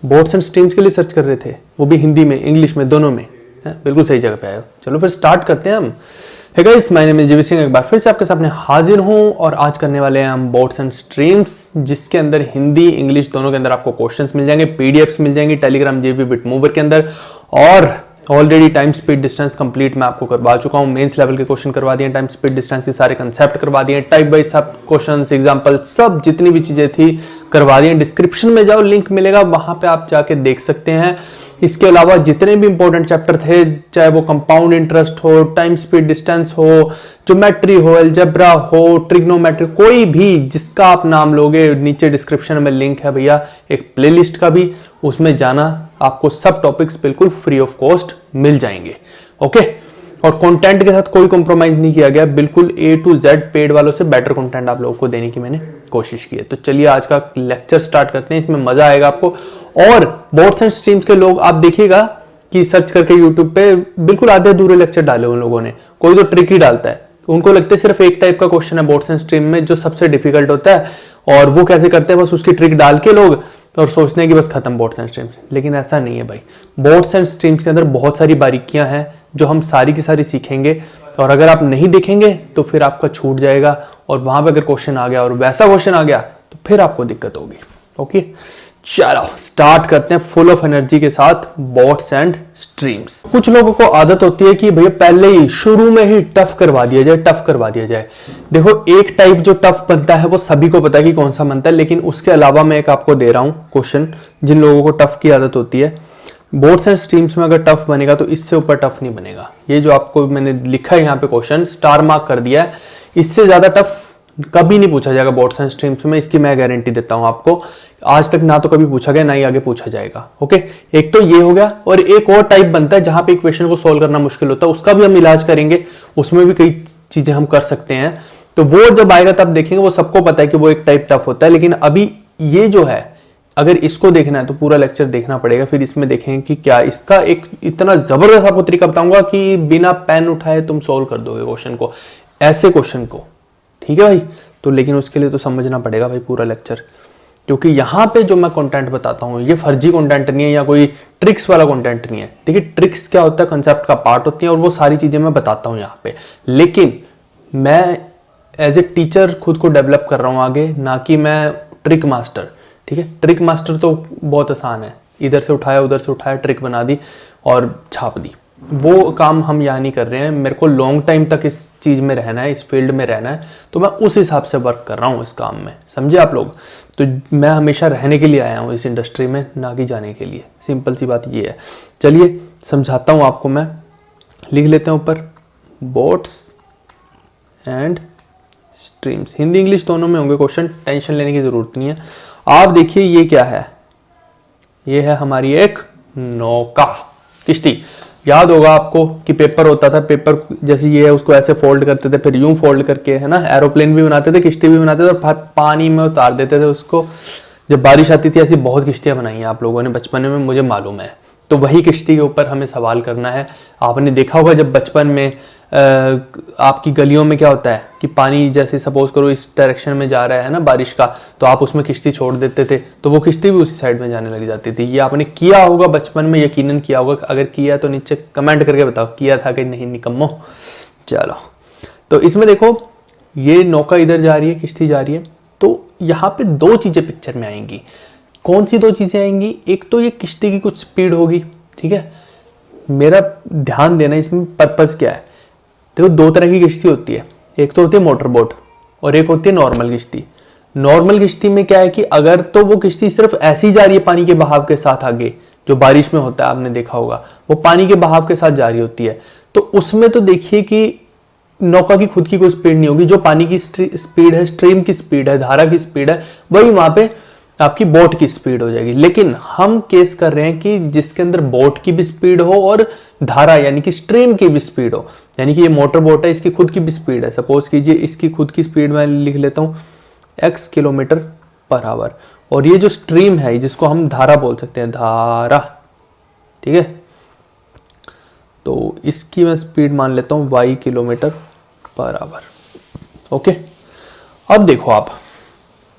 Boards and streams के लिए search कर रहे थे, वो भी हिंदी में, इंग्लिश में, दोनों में। बिल्कुल सही जगह पे आए हो। चलो फिर स्टार्ट करते हैं हम। Hey guys, my name is GV Singh. एक बार फिर से आपके सामने हाजिर हूं और आज करने वाले हैं हम बोर्ड्स एंड स्ट्रीम्स, जिसके अंदर हिंदी इंग्लिश दोनों के अंदर आपको क्वेश्चंस मिल जाएंगे, पीडीएफ्स मिल जाएंगी टेलीग्राम जेवी बिटमूवर के अंदर। और already time speed distance complete मैं आपको करवा चुका हूं, मेंस लेवल के क्वेश्चन करवा दिए, टाइम स्पीड डिस्टेंस के सारे कंसेप्ट करवा दिए, टाइप बाय सब क्वेश्चंस, एग्जांपल, सब जितनी भी चीजें थी करवा दिए। डिस्क्रिप्शन में जाओ, लिंक मिलेगा, वहां पे आप जाके देख सकते हैं। इसके अलावा जितने भी इंपॉर्टेंट चैप्टर थे, चाहे वो कंपाउंड इंटरेस्ट हो, टाइम स्पीड डिस्टेंस हो, ज्योमेट्री हो, अलजेब्रा हो, ट्रिग्नोमेट्री, कोई भी जिसका आप नाम लोगे, नीचे डिस्क्रिप्शन में लिंक है भैया एक प्लेलिस्ट का भी, उसमें जाना, आपको सब टॉपिक्स बिल्कुल फ्री ऑफ कॉस्ट मिल जाएंगे। ओके, और कंटेंट के साथ कोई कॉम्प्रोमाइज नहीं किया गया, बिल्कुल A to Z पेड वालों से बेटर कंटेंट आप लोगों को देने की मैंने कोशिश की है। तो चलिए आज का लेक्चर स्टार्ट करते हैं, इसमें मजा आएगा आपको। और बोर्ड्स एंड स्ट्रीम्स के लोग आप देखिएगा कि सर्च करके यूट्यूब पे बिल्कुल आधे अधूरे लेक्चर डाले उन लोगों ने, कोई तो ट्रिक ही डालता है। उनको लगता है सिर्फ एक टाइप का क्वेश्चन है बोर्ड्स एंड स्ट्रीम में जो सबसे डिफिकल्ट होता है, और वो कैसे करते हैं, बस उसकी ट्रिक डाल के लोग और सोचते हैं कि बस खत्म बोर्ड्स एंड स्ट्रीम्स। लेकिन ऐसा नहीं है भाई, बोर्ड्स एंड स्ट्रीम्स के अंदर बहुत सारी बारीकियां हैं जो हम सारी की सारी सीखेंगे, और अगर आप नहीं देखेंगे तो फिर आपका छूट जाएगा, और वहां पे अगर क्वेश्चन आ गया और वैसा क्वेश्चन आ गया तो फिर आपको दिक्कत होगी। ओके, चलो स्टार्ट करते हैं फुल ऑफ एनर्जी के साथ बोर्ड्स एंड स्ट्रीम्स। कुछ लोगों को आदत होती है कि भैया पहले ही शुरू में ही टफ करवा दिया जाए, टफ करवा दिया जाए। देखो, एक टाइप जो टफ बनता है वो सभी को पता है कि कौन सा बनता है, लेकिन उसके अलावा मैं एक आपको दे रहा हूं क्वेश्चन जिन लोगों को टफ की आदत होती है। बोर्ड्स एंड स्ट्रीम्स में अगर टफ बनेगा तो इससे ऊपर टफ नहीं बनेगा। ये जो आपको मैंने लिखा है यहाँ पे क्वेश्चन, स्टार मार्क कर दिया है, इससे ज्यादा टफ कभी नहीं पूछा जाएगा बोर्ड्स एंड स्ट्रीम्स में, इसकी मैं गारंटी देता हूं आपको। आज तक ना तो कभी पूछा गया, ना ही आगे पूछा जाएगा। ओके, एक तो ये हो गया, और एक और टाइप बनता है जहां पे इक्वेशन को सोल्व करना मुश्किल होता है, उसका भी हम इलाज करेंगे, उसमें भी कई चीजें हम कर सकते हैं। तो वो जब आएगा तब देखेंगे, वो सबको पता है कि वो एक टाइप टफ होता है। लेकिन अभी ये जो है, अगर इसको देखना है तो पूरा लेक्चर देखना पड़ेगा, फिर इसमें देखेंगे कि क्या इसका एक इतना जबरदस्त आपको तरीका बताऊंगा कि बिना पेन उठाए तुम सोल्व कर दोगे क्वेश्चन को, ऐसे क्वेश्चन को। ठीक है भाई, तो लेकिन उसके लिए तो समझना पड़ेगा भाई पूरा लेक्चर, क्योंकि यहाँ पे जो मैं कंटेंट बताता हूँ ये फर्जी कंटेंट नहीं है या कोई ट्रिक्स वाला कंटेंट नहीं है। देखिए, ट्रिक्स क्या होता है, कंसेप्ट का पार्ट होती है, और वो सारी चीजें मैं बताता हूँ यहाँ पे, लेकिन मैं एज ए टीचर खुद को डेवलप कर रहा हूँ आगे, ना कि मैं ट्रिक मास्टर। ठीक है, ट्रिक मास्टर तो बहुत आसान है, इधर से उठाया उधर से उठाया, ट्रिक बना दी और छाप दी। वो काम हम यहाँ नहीं कर रहे हैं। मेरे को लॉन्ग टाइम तक इस चीज में रहना है, इस फील्ड में रहना है, तो मैं उस हिसाब से वर्क कर रहा हूँ इस काम में, समझे आप लोग। तो मैं हमेशा रहने के लिए आया हूँ इस इंडस्ट्री में, ना कि जाने के लिए। सिंपल सी बात ये है। चलिए समझाता हूँ आपको मैं, लिख लेते हैं ऊपर, boards and streams, Hindi English दोनों में होंगे क्वेश्चन, टेंशन लेने की जरूरत नहीं है। आप देखिए ये क्या है, ये है हमारी एक नौका, किश्ती। याद होगा आपको कि पेपर होता था, पेपर जैसे ये है उसको ऐसे फोल्ड करते थे, फिर यूं फोल्ड करके, है ना, एरोप्लेन भी बनाते थे, किश्ती भी बनाते थे, और पानी में उतार देते थे उसको। जब बारिश आती थी, ऐसी बहुत किश्तियां बनाई हैं आप लोगों ने बचपन में, मुझे मालूम है। तो वही किश्ती के ऊपर हमें सवाल करना है। आपने देखा होगा जब बचपन में आपकी गलियों में क्या होता है कि पानी जैसे सपोज करो इस डायरेक्शन में जा रहा है ना बारिश का, तो आप उसमें किश्ती छोड़ देते थे, तो वो किश्ती भी उसी साइड में जाने लग जाती थी। ये आपने किया होगा बचपन में, यकीनन किया होगा। अगर किया तो नीचे कमेंट करके बताओ किया था कि नहीं, निकम्मो। चलो, तो इसमें देखो ये नौका इधर जा रही है, किश्ती जा रही है, तो यहाँ पे दो चीजें पिक्चर में आएंगी। कौन सी दो चीजें आएंगी? एक तो ये किश्ती की कुछ स्पीड होगी, ठीक है, मेरा ध्यान देना, इसमें पर्पज क्या है। देखो, दो तरह की किश्ती होती है, एक तो होती है मोटर बोट और एक होती है नॉर्मल किश्ती। नॉर्मल किश्ती में क्या है कि अगर तो वो किश्ती सिर्फ ऐसी जा रही है पानी के बहाव के साथ आगे, जो बारिश में होता है आपने देखा होगा, वो पानी के बहाव के साथ जा रही होती है, तो उसमें तो देखिए कि नौका की खुद की कोई स्पीड नहीं होगी। जो पानी की स्पीड है, स्ट्रीम की स्पीड है, धारा की स्पीड है, वही वहां पे आपकी बोट की स्पीड हो जाएगी। लेकिन हम केस कर रहे हैं कि जिसके अंदर बोट की भी स्पीड हो और धारा यानी कि स्ट्रीम की भी स्पीड हो, यानी कि ये मोटर बोट है, इसकी खुद की भी स्पीड है। सपोज कीजिए इसकी खुद की स्पीड मैं लिख लेता हूं x किलोमीटर पर आवर, और ये जो स्ट्रीम है जिसको हम धारा बोल सकते हैं, धारा, ठीक है, तो इसकी मैं स्पीड मान लेता हूं y kilometre per our. Okay, अब देखो आप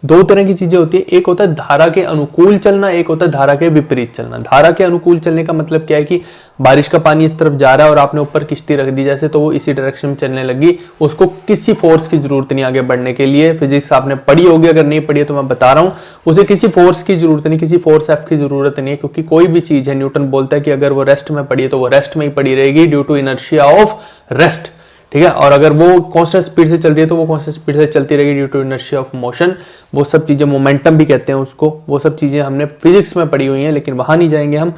दो तरह की चीजें होती है, एक होता है धारा के अनुकूल चलना, एक होता है धारा के विपरीत चलना। धारा के अनुकूल चलने का मतलब क्या है कि बारिश का पानी इस तरफ जा रहा है और आपने ऊपर किश्ती रख दी जैसे, तो वो इसी डायरेक्शन में चलने लगी, उसको किसी फोर्स की जरूरत नहीं आगे बढ़ने के लिए। फिजिक्स आपने पढ़ी होगी, अगर नहीं पढ़ी है तो मैं बता रहा हूं, उसे किसी फोर्स की जरूरत नहीं, किसी फोर्स एफ की जरूरत नहीं है, क्योंकि कोई भी चीज है, न्यूटन बोलता है कि अगर वो रेस्ट में पड़ी है तो वो रेस्ट में ही पड़ी रहेगी due to inertia of rest, ठीक है। और अगर वो कांस्टेंट स्पीड से चल रही है तो वो कांस्टेंट स्पीड से चलती रहेगी due to inertia of motion. वो सब चीजें मोमेंटम भी कहते हैं उसको, वो सब चीजें हमने फिजिक्स में पढ़ी हुई हैं, लेकिन वहां नहीं जाएंगे हम।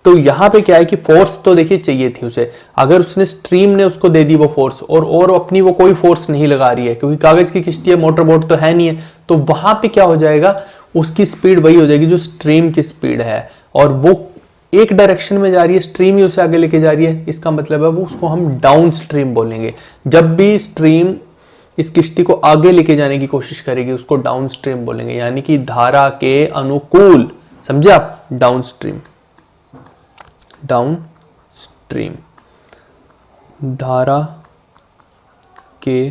तो यहाँ पे क्या है कि फोर्स तो देखिए चाहिए थी उसे, अगर उसने स्ट्रीम ने उसको दे दी वो फोर्स, और अपनी वो कोई फोर्स नहीं लगा रही है, क्योंकि कागज की किश्ती है, मोटर बोट तो है नहीं है, तो वहां पे क्या हो जाएगा, उसकी स्पीड वही हो जाएगी जो स्ट्रीम की स्पीड है, और वो एक डायरेक्शन में जा रही है, स्ट्रीम ही उसे आगे लेके जा रही है। इसका मतलब है वो उसको हम डाउन स्ट्रीम बोलेंगे। जब भी स्ट्रीम इस किश्ती को आगे लेके जाने की कोशिश करेगी उसको डाउन स्ट्रीम बोलेंगे, यानी कि धारा के अनुकूल, समझे आप, डाउन स्ट्रीम। डाउन स्ट्रीम धारा के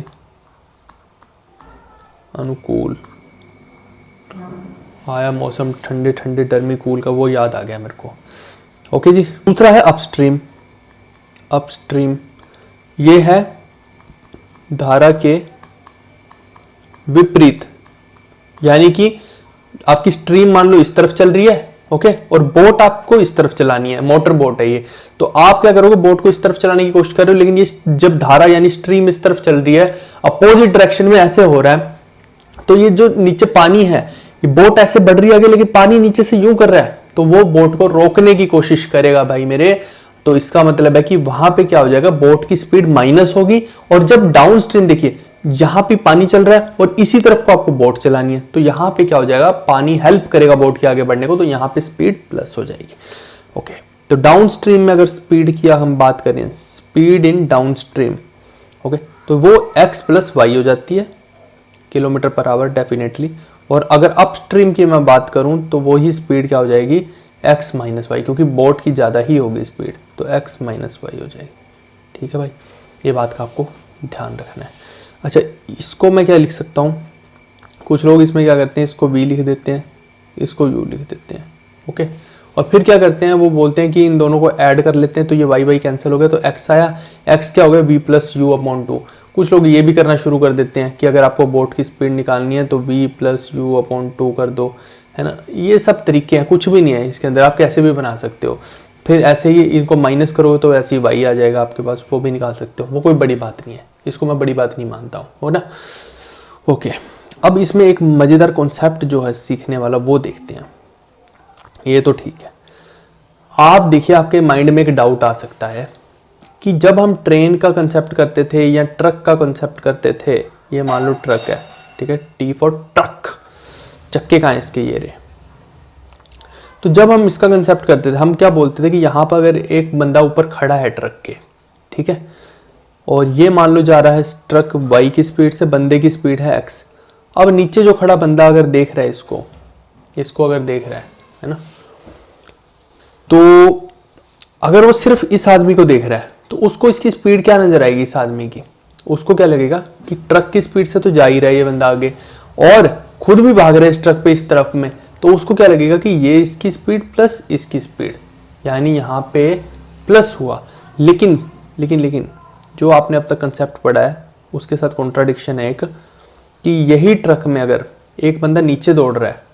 अनुकूल। आया मौसम ठंडे ठंडे टर्मी कूल का, वो याद आ गया मेरे को। ओके जी। दूसरा है अपस्ट्रीम। अपस्ट्रीम ये है धारा के विपरीत, यानी कि आपकी स्ट्रीम मान लो इस तरफ चल रही है, ओके, और बोट आपको इस तरफ चलानी है, मोटर बोट है ये, तो आप क्या करोगे, बोट को इस तरफ चलाने की कोशिश कर रहे हो, लेकिन ये जब धारा यानी स्ट्रीम इस तरफ चल रही है, अपोजिट डायरेक्शन में ऐसे हो रहा है, तो ये जो नीचे पानी है, ये बोट ऐसे बढ़ रही है आगे, लेकिन पानी नीचे से यूं कर रहा है, तो वो बोट को रोकने की कोशिश करेगा भाई मेरे। तो इसका मतलब है कि वहां पे क्या हो जाएगा, बोट की स्पीड माइनस होगी, और जब डाउन स्ट्रीम देखिए यहां पे पानी चल रहा है और इसी तरफ को आपको बोट चलानी है, तो यहां पे क्या हो जाएगा, पानी हेल्प करेगा बोट के आगे बढ़ने को, तो यहां पे स्पीड प्लस हो जाएगी। ओके, तो डाउन स्ट्रीम में अगर स्पीड की हम बात करें, speed in down stream, okay, तो वो x प्लस वाई हो जाती है, किलोमीटर पर आवर डेफिनेटली। और अगर अपस्ट्रीम की मैं बात करूं तो वो ही स्पीड क्या हो जाएगी, x माइनस वाई, क्योंकि बोट की ज़्यादा ही होगी स्पीड, तो x माइनस वाई हो जाएगी। ठीक है भाई, ये बात का आपको ध्यान रखना है। अच्छा, इसको मैं क्या लिख सकता हूँ, कुछ लोग इसमें क्या करते हैं, इसको v लिख देते हैं, इसको u लिख देते हैं, ओके, और फिर क्या करते हैं, वो बोलते हैं कि इन दोनों को ऐड कर लेते हैं, तो ये y कैंसिल हो गया, तो x आया, x क्या हो गया, v प्लस यू अपॉन 2। कुछ लोग ये भी करना शुरू कर देते हैं कि अगर आपको बोट की स्पीड निकालनी है तो v प्लस यू अपॉन 2 कर दो, है ना। ये सब तरीके हैं, कुछ भी नहीं है इसके अंदर, आप कैसे भी बना सकते हो। फिर ऐसे ही इनको माइनस करोगे तो ऐसे ही y आ जाएगा आपके पास, वो भी निकाल सकते हो, वो कोई बड़ी बात नहीं है, इसको मैं बड़ी बात नहीं मानता हूँ, हो ना। ओके, अब इसमें एक मज़ेदार कॉन्सेप्ट जो है सीखने वाला, वो देखते हैं। ये तो ठीक है, आप देखिए, आपके माइंड में एक डाउट आ सकता है कि जब हम ट्रेन का कंसेप्ट करते थे या ट्रक का कंसेप्ट करते थे, ये मान लो ट्रक है, ठीक है, टी फॉर ट्रक, चक्के कहाँ हैं इसके, ये रे। तो जब हम इसका कंसेप्ट करते थे, हम क्या बोलते थे कि यहाँ पर अगर एक बंदा ऊपर खड़ा है ट्रक के, ठीक है, और ये मान लो जा रहा है ट्रक y की स्पीड से, बंदे की स्पीड है x। अब नीचे जो खड़ा बंदा अगर देख रहा है इसको अगर देख रहा है ना, तो अगर वो सिर्फ इस आदमी को देख रहा है तो उसको इसकी स्पीड क्या नजर आएगी, इस आदमी की, उसको क्या लगेगा कि ट्रक की स्पीड से तो जा ही रहा है ये बंदा आगे, और खुद भी भाग रहा है इस ट्रक पे इस तरफ में, तो उसको क्या लगेगा कि ये इसकी स्पीड प्लस इसकी स्पीड, यानी यहाँ पे प्लस हुआ। लेकिन लेकिन लेकिन जो आपने अब तक कंसेप्ट पढ़ा है उसके साथ कॉन्ट्राडिक्शन है एक, कि यही ट्रक में अगर एक बंदा नीचे दौड़ रहा है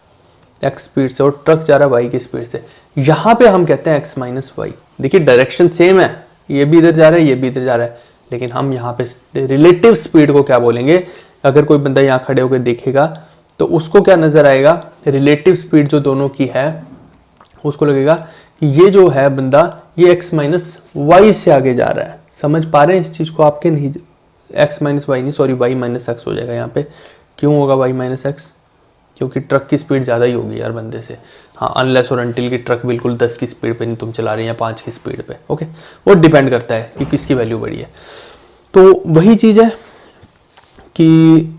x स्पीड से और ट्रक जा रहा है y की स्पीड से, यहाँ पे हम कहते हैं x माइनस वाई। देखिए डायरेक्शन सेम है, ये भी इधर जा रहा है, ये भी इधर जा रहा है, लेकिन हम यहाँ पे रिलेटिव स्पीड को क्या बोलेंगे। अगर कोई बंदा यहाँ खड़े होकर देखेगा तो उसको क्या नजर आएगा, रिलेटिव स्पीड जो दोनों की है, उसको लगेगा कि ये जो है बंदा ये x माइनस वाई से आगे जा रहा है। समझ पा रहे हैं इस चीज को आपके, नहीं, x माइनस वाई नहीं, सॉरी y माइनस एक्स हो जाएगा यहाँ पे। क्यों होगा y माइनस एक्स, क्योंकि ट्रक की स्पीड ज़्यादा ही होगी यार बंदे से। हाँ, अनलेस और अनटिल की ट्रक बिल्कुल 10 की स्पीड पे नहीं तुम चला रहे हैं, 5 की स्पीड पे, ओके, वो डिपेंड करता है कि किसकी वैल्यू बड़ी है। तो वही चीज़ है कि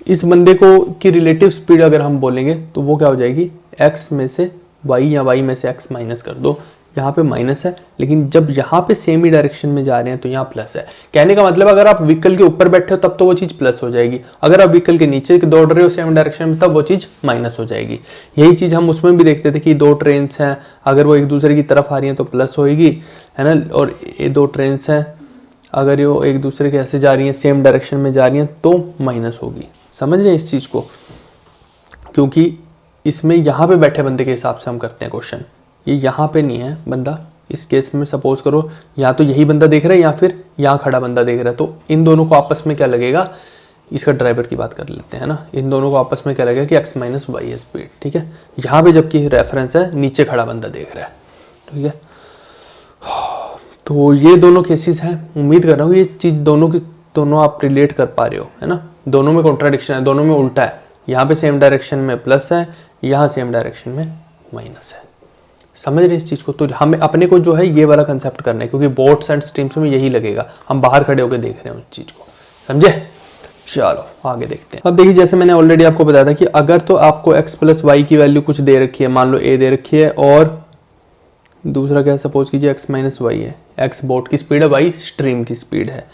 इस बंदे को की रिलेटिव स्पीड अगर हम बोलेंगे तो वो क्या हो जाएगी, x में से y या y में से x माइनस कर दो, यहाँ पे माइनस है, लेकिन जब यहाँ पे सेम ही डायरेक्शन में जा रहे हैं तो यहाँ प्लस है। कहने का मतलब अगर आप व्हीकल के ऊपर बैठे हो तब तो वो चीज़ प्लस हो जाएगी, अगर आप व्हीकल के नीचे दौड़ रहे हो सेम डायरेक्शन में तब वो चीज़ माइनस हो जाएगी। यही चीज़ हम उसमें भी देखते थे कि दो ट्रेन्स हैं, अगर वो एक दूसरे की तरफ आ रही हैं तो प्लस होएगी, है ना, और ये दो ट्रेन्स हैं अगर वो एक दूसरे के ऐसे जा रही हैं सेम डायरेक्शन में जा रही हैं तो माइनस होगी। समझ रहे हैं इस चीज़ को, क्योंकि इसमें यहाँ पे बैठे बंदे के हिसाब से हम करते हैं क्वेश्चन, ये यहाँ पे नहीं है बंदा। इस केस में सपोज करो या तो यही बंदा देख रहा है या फिर यहाँ खड़ा बंदा देख रहा है, तो इन दोनों को आपस में क्या लगेगा, इसका ड्राइवर की बात कर लेते हैं ना, इन दोनों को आपस में क्या लगेगा कि x माइनस वाई है स्पीड, ठीक है। यहाँ पे जबकि रेफरेंस है नीचे खड़ा बंदा देख रहा है, ठीक है। तो ये दोनों केसेस हैं, उम्मीद कर रहा हूँ ये चीज़ दोनों आप रिलेट कर पा रहे हो, है ना। दोनों में कॉन्ट्राडिक्शन है, दोनों में उल्टा है, यहाँ पे सेम डायरेक्शन में प्लस है, यहाँ सेम डायरेक्शन में माइनस है। समझ रहे हैं इस चीज़ को। तो हमें अपने को जो है ये वाला कंसेप्ट करना है, क्योंकि बोट्स एंड स्ट्रीम्स में यही लगेगा, हम बाहर खड़े होकर देख रहे हैं उस चीज़ को, समझे। चलो आगे देखते हैं। अब देखिए जैसे मैंने ऑलरेडी आपको बताया था कि अगर तो आपको x प्लस वाई की वैल्यू कुछ दे रखी है, मान लो a दे रखी है और दूसरा क्या सपोज कीजिए x माइनस वाई है, x बोट की स्पीड है, y स्ट्रीम की स्पीड है,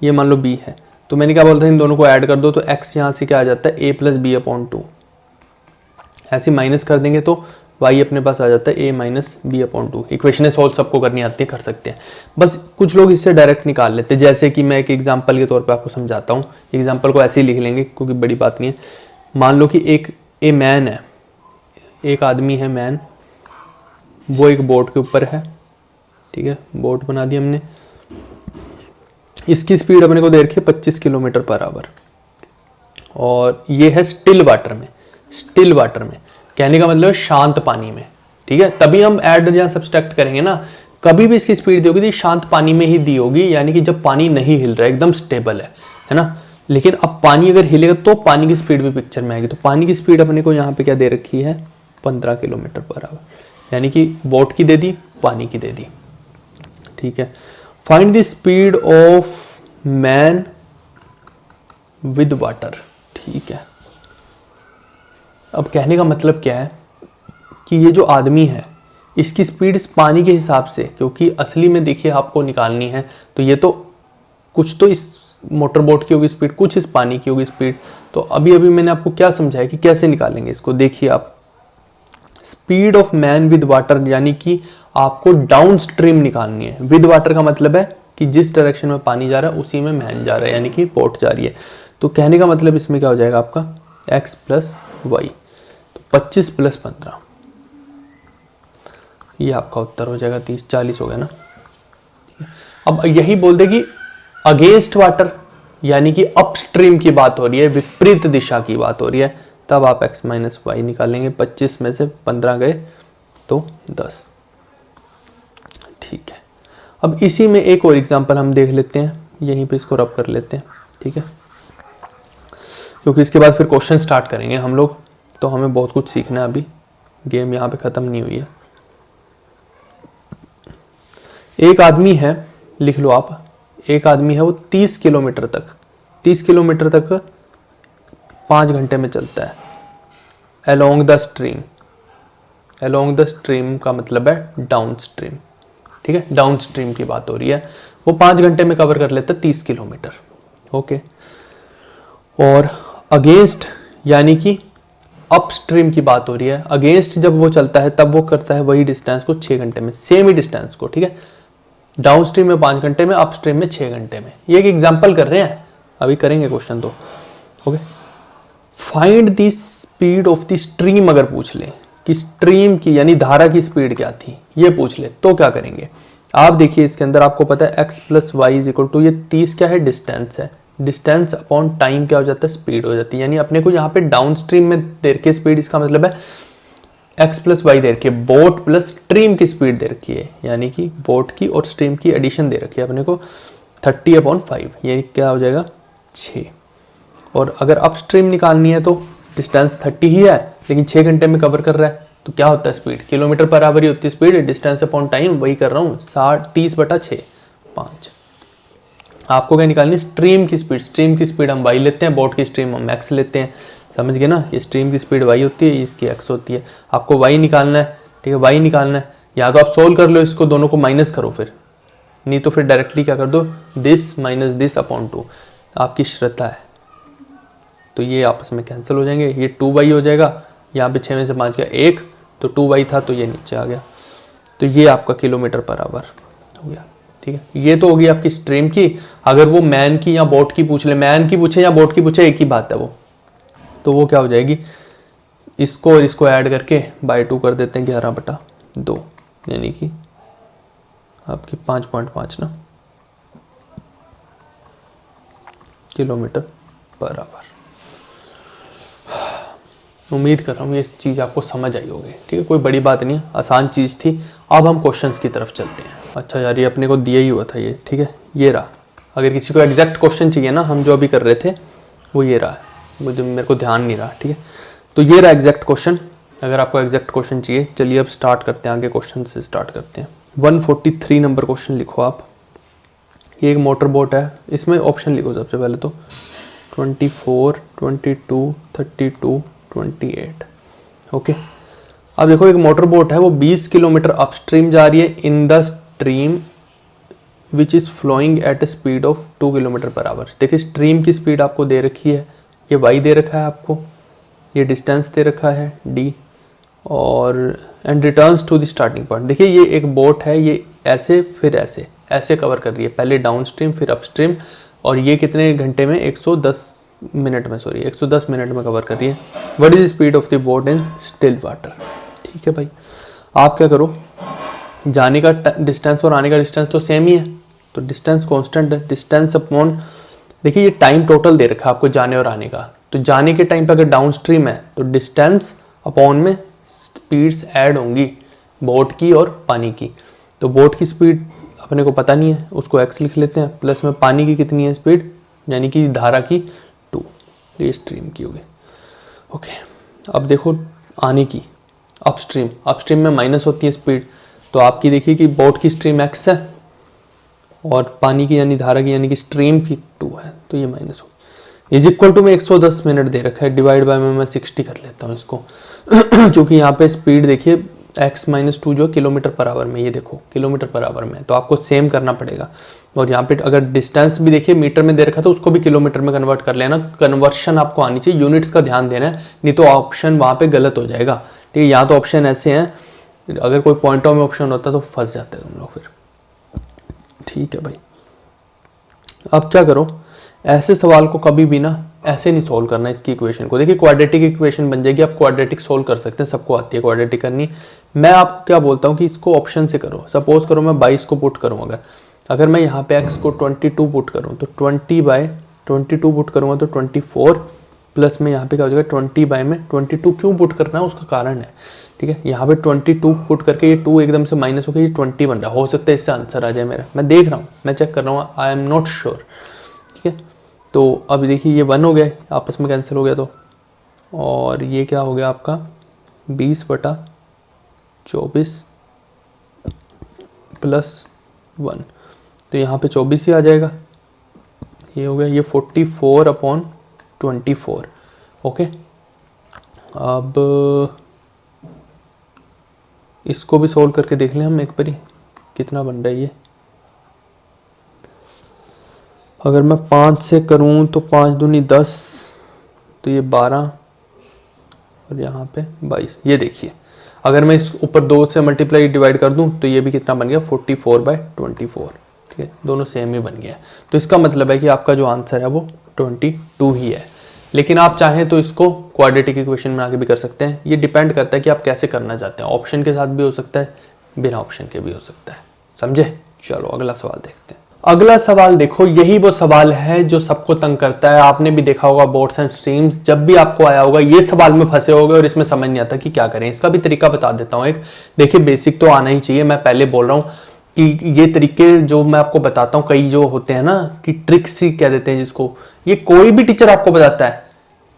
ये मान लो b है, तो मैंने क्या बोलता है इन दोनों को ऐड कर दो तो x यहाँ से क्या आ जाता है a प्लस बी अपॉन 2, ऐसे माइनस कर देंगे तो y अपने पास आ जाता है a minus B upon 2। Equation solve सबको करनी आती है, कर सकते हैं, बस कुछ लोग इससे डायरेक्ट निकाल लेते हैं। जैसे कि मैं एक एग्जांपल के तौर पे आपको समझाता हूँ, एग्जांपल को ऐसे ही लिख लेंगे क्योंकि बड़ी बात नहीं है। मान लो कि एक ए मैन है, एक आदमी है मैन, वो एक बोट के ऊपर है, ठीक है, बोट बना दी हमने, इसकी स्पीड अपने को दे रखी है 25 किलोमीटर पर आवर, और ये है स्टिल वाटर में, स्टिल वाटर में कहने का मतलब शांत पानी में, ठीक है। तभी हम ऐड या सब्सट्रैक्ट करेंगे ना, कभी भी इसकी स्पीड दी होगी तो शांत पानी में ही दी होगी, यानी कि जब पानी नहीं हिल रहा है, एकदम स्टेबल है ना। लेकिन अब पानी अगर हिलेगा तो पानी की स्पीड भी पिक्चर में आएगी, तो पानी की स्पीड अपने को यहाँ पे क्या दे रखी है 15 किलोमीटर पर आवर, यानी कि बोट की दे दी, पानी की दे दी, ठीक है। Find the speed of man with water, ठीक है। अब कहने का मतलब क्या है कि ये जो आदमी है इसकी स्पीड इस पानी के हिसाब से, क्योंकि असली में देखिए आपको निकालनी है तो ये तो कुछ तो इस मोटर बोट की होगी स्पीड, कुछ इस पानी की होगी स्पीड। तो अभी मैंने आपको क्या समझाया कि कैसे निकालेंगे इसको, देखिए आप, speed of man with water, यानी कि आपको डाउन स्ट्रीम निकालनी है। विद वाटर का मतलब है कि जिस डायरेक्शन में पानी जा रहा है उसी में मैन जा रहा है, यानी कि बोट जा रही है। तो कहने का मतलब इसमें क्या हो जाएगा आपका x प्लस वाई, तो 25 प्लस 15, ये आपका उत्तर हो जाएगा 30-40 हो गया ना। अब यही बोल दे कि अगेंस्ट वाटर, यानी कि अपस्ट्रीम की बात हो रही है, विपरीत दिशा की बात हो रही है, तब आप x माइनस वाई निकालेंगे। 25 में से 15 गए तो 10, ठीक है। अब इसी में एक और एग्जांपल हम देख लेते हैं, यहीं पे इसको रब कर लेते हैं, ठीक है, क्योंकि इसके बाद फिर क्वेश्चन स्टार्ट करेंगे हम लोग, तो हमें बहुत कुछ सीखना है, अभी गेम यहाँ पे ख़त्म नहीं हुई है। एक आदमी है, लिख लो आप, एक आदमी है वो 30 किलोमीटर तक 5 घंटे में चलता है along the stream. Along the stream का मतलब है डाउन स्ट्रीम, ठीक है, डाउन स्ट्रीम की बात हो रही है। वो 5 घंटे में कवर कर लेता है 30 किलोमीटर, ओके। और अगेंस्ट, यानी कि अपस्ट्रीम की बात हो रही है, अगेंस्ट जब वो चलता है तब वो करता है वही डिस्टेंस को 6 घंटे में, सेम ही डिस्टेंस को, ठीक है। डाउन स्ट्रीम में 5 घंटे में, अपस्ट्रीम में 6 घंटे में। ये एक एग्जांपल कर रहे हैं, अभी करेंगे क्वेश्चन तो, okay. Find the speed of the stream, अगर पूछ ले कि स्ट्रीम की यानी धारा की स्पीड क्या थी, ये पूछ ले तो क्या करेंगे आप। देखिए इसके अंदर आपको पता है x plus Y is equal to, ये 30 क्या है डिस्टेंस है, डिस्टेंस अपॉन टाइम क्या हो जाता है स्पीड हो जाती है। यानी अपने को यहाँ पे डाउन स्ट्रीम में दे रखी है स्पीड, इसका मतलब है x प्लस वाई दे रखी है, बोट प्लस स्ट्रीम की स्पीड दे रखी है, यानी कि बोट की और स्ट्रीम की एडिशन दे रखी है अपने को 30/5, ये क्या हो जाएगा 6। और अगर अप स्ट्रीम निकालनी है तो डिस्टेंस 30 ही है, लेकिन 6 घंटे में कवर कर रहा है, तो क्या होता है स्पीड, किलोमीटर पर आवर ही होती है स्पीड, डिस्टेंस अपॉन टाइम वही कर रहा हूँ, 30/6 5। आपको क्या निकालनी है स्ट्रीम की स्पीड, स्ट्रीम की स्पीड हम y लेते हैं, बोट की स्ट्रीम हम x लेते हैं, समझ गए ना। ये स्ट्रीम की स्पीड y होती है, इसकी x होती है। आपको y निकालना है, ठीक है, y निकालना है, या तो आप सोल्व कर लो, इसको दोनों को माइनस करो फिर, नहीं तो फिर डायरेक्टली क्या कर दो, दिस माइनस दिस अपॉन 2, आपकी श्रद्धा है। तो ये आपस में कैंसिल हो जाएंगे, ये 2y हो जाएगा, यहाँ पे 6 में से 5 गया 1, तो 2y था तो ये नीचे आ गया। तो ये आपका किलोमीटर पर आवर हो गया। ठीक है, ये तो होगी आपकी स्ट्रीम की। अगर वो मैन की या बोट की पूछ ले, मैन की पूछे या बोट की पूछे एक ही बात है वो, तो वो क्या हो जाएगी, इसको और इसको ऐड करके बाय 2 कर देते हैं, 11/2, यानी कि आपकी 5.5 ना किलोमीटर पर आवर। उम्मीद कर रहा हूँ ये चीज़ आपको समझ आई होगी। ठीक है, कोई बड़ी बात नहीं है, आसान चीज़ थी। अब हम क्वेश्चंस की तरफ चलते हैं। अच्छा यार, ये अपने को दिया ही हुआ था ये, ठीक है, ये रहा। अगर किसी को एग्जैक्ट क्वेश्चन चाहिए ना, हम जो अभी कर रहे थे वो ये रहा है, मुझे मेरे को ध्यान नहीं रहा। ठीक है, तो ये रहा एग्जैक्ट क्वेश्चन। अगर आपको एग्जैक्ट क्वेश्चन चाहिए, चलिए अब स्टार्ट करते हैं, आगे क्वेश्चन से स्टार्ट करते हैं। 143 नंबर क्वेश्चन लिखो आप। ये एक मोटर बोट है, इसमें ऑप्शन लिखो सबसे पहले तो 24, 22, 32, 28। ओके, अब देखो एक मोटर बोट है, वो 20 किलोमीटर अपस्ट्रीम जा रही है in the stream which is flowing at a speed of 2 kilometre per hour. देखिए स्ट्रीम की स्पीड आपको दे रखी है, ये y दे रखा है आपको, ये डिस्टेंस दे रखा है d, और and returns to the starting point. देखिए ये एक बोट है, ये ऐसे फिर ऐसे ऐसे कवर कर रही है, पहले डाउन स्ट्रीम फिर अपस्ट्रीम, और ये कितने घंटे में, 110 मिनट में, सॉरी 110 मिनट में कवर कर रही है। What is the speed of the boat in still water. ठीक है भाई, आप क्या करो, जाने का डिस्टेंस और आने का डिस्टेंस तो सेम ही है, तो डिस्टेंस कांस्टेंट है, डिस्टेंस अपॉन, देखिए ये टाइम टोटल दे रखा है आपको जाने और आने का, तो जाने के टाइम पे अगर डाउन स्ट्रीम है तो डिस्टेंस अपॉन में स्पीड्स ऐड होंगी, बोट की और पानी की। तो बोट की स्पीड अपने को पता नहीं है, उसको x लिख लेते हैं, प्लस में पानी की कितनी है स्पीड, यानी कि धारा की 2, ये स्ट्रीम की होगी। ओके, अब देखो आने की, अपस्ट्रीम, अपस्ट्रीम में माइनस होती है स्पीड, तो आपकी देखिए कि बोट की स्ट्रीम x है और पानी की यानी धारा की यानी कि स्ट्रीम की 2 है, तो ये माइनस होगी। इज इक्वल टू में 110 मिनट दे रखा है, डिवाइड बाय में मैं 60 कर लेता हूँ इसको क्योंकि यहाँ पे स्पीड देखिए x-2 जो किलोमीटर पर आवर में, ये देखो किलोमीटर पर आवर में, तो आपको सेम करना पड़ेगा। और यहाँ पे अगर डिस्टेंस भी देखिए मीटर में दे रखा तो उसको भी किलोमीटर में कन्वर्ट कर लेना, कन्वर्शन आपको आनी चाहिए, यूनिट्स का ध्यान देना है, नहीं तो ऑप्शन वहाँ पे गलत हो जाएगा। ठीक है, यहाँ तो ऑप्शन ऐसे हैं, अगर कोई पॉइंटों में ऑप्शन होता तो फंस जाते हैं तुम लोग फिर। ठीक है भाई, अब क्या करो, ऐसे सवाल को कभी भी ना ऐसे नहीं सोल्व करना, इसकी इक्वेशन को देखिए क्वाड्रेटिक इक्वेशन बन जाएगी, आप क्वाड्रेटिक सोल्व कर सकते हैं, सबको आती है क्वाड्रेटिक करनी। मैं आपको क्या बोलता हूँ कि इसको ऑप्शन से करो। सपोज करो मैं 22 को पुट करूँ, अगर मैं यहाँ पे x को 22 पुट करूँ तो 20/22 पुट करूँगा तो 24, प्लस में यहाँ पे क्या हो जाएगा 20 में 22 क्यों पुट करना है उसका कारण है। ठीक है, यहाँ पे 22 पुट करके ये 2 एकदम से माइनस होकर ये 20 बन रहा है, हो सकता है इससे आंसर आ जाए मेरा, मैं देख रहा हूँ, मैं चेक कर रहा हूँ, आई एम नॉट श्योर। ठीक है, तो अब देखिए ये 1 हो गया, आपस में कैंसिल हो गया, तो और ये क्या हो गया आपका 20/24 प्लस 1, तो यहाँ पे 24 ही आ जाएगा, ये हो गया, ये 44/24। ओके, अब इसको भी सोल्व करके देख लें हम एक बारी, कितना बन रहा है ये। अगर मैं 5 से करूं तो 5 दूनी 10, तो ये 12 और यहाँ पे 22। ये देखिए अगर मैं इस ऊपर 2 से मल्टीप्लाई डिवाइड कर दूं तो ये भी कितना बन गया 44/24। ठीक है, दोनों सेम ही बन गया, तो इसका मतलब है कि आपका जो आंसर है वो 22 ही है। लेकिन आप चाहें तो इसको क्वाड्रेटिक इक्वेशन में आगे भी कर सकते हैं, ये डिपेंड करता है कि आप कैसे करना चाहते हैं, ऑप्शन के साथ भी हो सकता है, बिना ऑप्शन के भी हो सकता है, समझे। चलो अगला सवाल देखते हैं। अगला सवाल देखो, यही वो सवाल है जो सबको तंग करता है, आपने भी देखा होगा बोर्ड्स एंड स्ट्रीम्स, जब भी आपको आया होगा ये सवाल में फंसे होगे और इसमें समझ नहीं आता कि क्या करें। इसका भी तरीका बता देता हूँ एक, देखिए बेसिक तो आना ही चाहिए, मैं पहले बोल रहा हूँ कि ये तरीके जो मैं आपको बताता हूँ, कई जो होते हैं ना कि ट्रिक्स ही कह देते हैं जिसको, ये कोई भी टीचर आपको बताता है,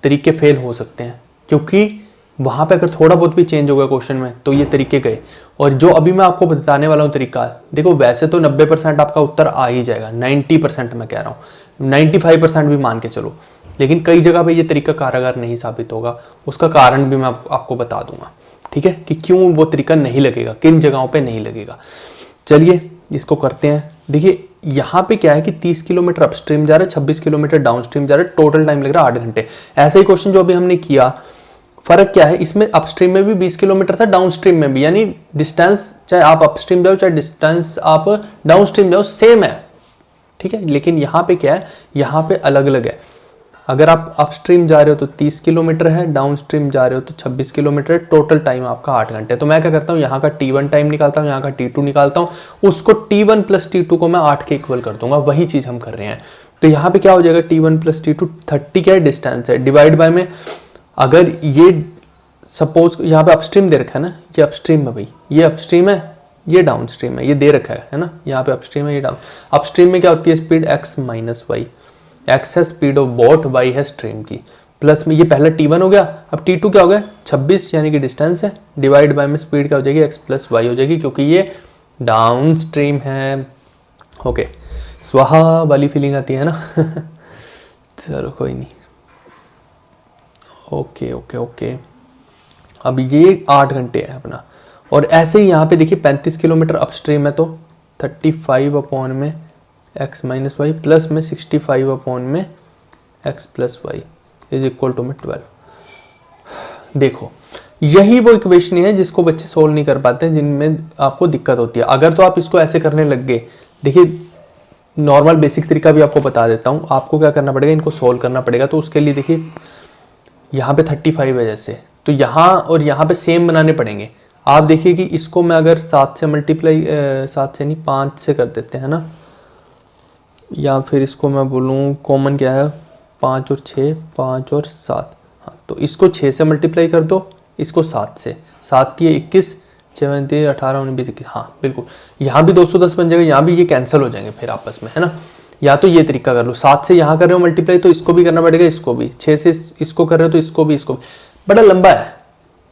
तरीके फेल हो सकते हैं, क्योंकि वहां पे अगर थोड़ा बहुत भी चेंज हो गया क्वेश्चन में तो ये तरीके गए। और जो अभी मैं आपको बताने वाला हूँ तरीका, देखो वैसे तो 90% आपका उत्तर आ ही जाएगा, 90% मैं कह रहा हूँ, 95% भी मान के चलो, लेकिन कई जगह पे ये तरीका कारगर नहीं साबित होगा, उसका कारण भी मैं आपको बता दूंगा। ठीक है, कि क्यों वो तरीका नहीं लगेगा, किन जगहों पे नहीं लगेगा। चलिए इसको करते हैं। देखिए यहाँ पे क्या है कि 30 किलोमीटर अपस्ट्रीम जा रहा है, 26 किलोमीटर डाउनस्ट्रीम जा रहा है, टोटल टाइम लग रहा है 8 घंटे। ऐसा ही क्वेश्चन जो अभी हमने किया, फर्क क्या है, इसमें अपस्ट्रीम में भी 20 किलोमीटर था, डाउनस्ट्रीम में भी, यानी डिस्टेंस चाहे आप अपस्ट्रीम जाओ चाहे डिस्टेंस आप डाउनस्ट्रीम जाओ सेम है, ठीक है। लेकिन यहाँ पे क्या है, यहाँ पे अलग अलग है। अगर आप अपस्ट्रीम जा रहे हो तो 30 किलोमीटर है, डाउनस्ट्रीम जा रहे हो तो 26 किलोमीटर है, टोटल टाइम आपका 8 घंटे। तो मैं क्या करता हूँ, यहाँ का T1 टाइम निकालता हूँ, यहाँ का T2 निकालता हूँ, उसको T1 प्लस T2 को मैं 8 के इक्वल कर दूंगा, वही चीज हम कर रहे हैं। तो यहाँ पे क्या हो जाएगा, T1 प्लस T2 30 क्या है डिस्टेंस है, डिवाइड बाय में अगर ये सपोज यहाँ पे अपस्ट्रीम दे रखा है ना, ये अपस्ट्रीम है भाई, ये अपस्ट्रीम है, ये डाउनस्ट्रीम है, ये दे रखा है ना, यहाँ पे अपस्ट्रीम है, ये डाउन। अपस्ट्रीम में क्या होती है speed x minus Y, x है स्पीड ऑफ बोट, y है स्ट्रीम की, प्लस में ये पहला T1 हो गया, अब T2 क्या हो गया 26 यानी कि डिस्टेंस है, डिवाइड बाय में स्पीड क्या हो जाएगी x प्लस वाई हो जाएगी, क्योंकि ये डाउन स्ट्रीम है। ओके, स्वाहा वाली फीलिंग आती है ना चलो कोई नहीं। ओके ओके ओके, अब ये 8 घंटे है अपना। और ऐसे ही यहाँ पे देखिए 35 किलोमीटर अपस्ट्रीम है, तो 35 अपॉन में x माइनस वाई प्लस में 65 अपॉन में x plus Y is equal to में 12। देखो यही वो इक्वेशन है जिसको बच्चे सोल्व नहीं कर पाते हैं, जिनमें आपको दिक्कत होती है। अगर तो आप इसको ऐसे करने लग गए, देखिए नॉर्मल बेसिक तरीका भी आपको बता देता हूँ, आपको क्या करना पड़ेगा, इनको सोल्व करना पड़ेगा। तो उसके लिए देखिए यहाँ पे 35 है जैसे, तो यहाँ और यहाँ पे सेम बनाने पड़ेंगे। आप देखिए कि इसको मैं अगर 7 से मल्टीप्लाई 7 से नहीं 5 से कर देते हैं ना, या फिर इसको मैं बोलूँ कॉमन क्या है 5 और 6, 5 और 7, हाँ तो इसको 6 से मल्टीप्लाई कर दो, इसको 7 से, 7 ये 21, 7 3 18 19 21, हाँ बिल्कुल। यहाँ भी 210 बन जाएगा, यहाँ भी ये कैंसिल हो जाएंगे फिर आपस में, है ना। या तो ये तरीका कर लो, 7 से यहाँ कर रहे हो मल्टीप्लाई तो इसको भी करना पड़ेगा, इसको भी, 6 से इसको कर रहे हो तो इसको भी, इसको भी। बड़ा लंबा है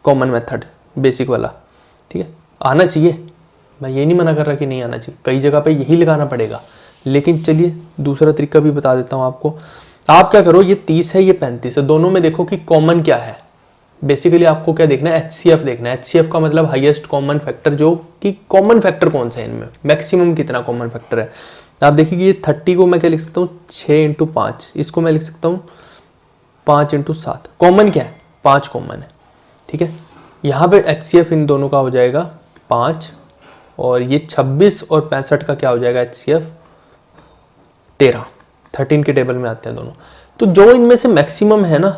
कॉमन मेथड बेसिक वाला, ठीक है, आना चाहिए, मैं ये नहीं मना कर रहा कि नहीं आना चाहिए, कई जगह पे यही लगाना पड़ेगा। लेकिन चलिए दूसरा तरीका भी बता देता हूँ आपको। आप क्या करो, ये 30 है ये 35 है, दोनों में देखो कि कॉमन क्या है। बेसिकली आपको क्या देखना है, HCF देखना है। HCF का मतलब हाईएस्ट कॉमन फैक्टर, जो कि कॉमन फैक्टर कौन सा है इनमें, मैक्सिमम कितना कॉमन फैक्टर है। आप देखिए कि ये 30 को मैं क्या लिख सकता हूँ 6 × 5, इसको मैं लिख सकता हूँ 5 × 7। कॉमन क्या है 5 कॉमन है, ठीक है। यहाँ पे HCF इन दोनों का हो जाएगा 5, और ये 26 और 65 का क्या हो जाएगा HCF 13, 13 के टेबल में आते हैं दोनों। तो जो इनमें से मैक्सिमम है ना,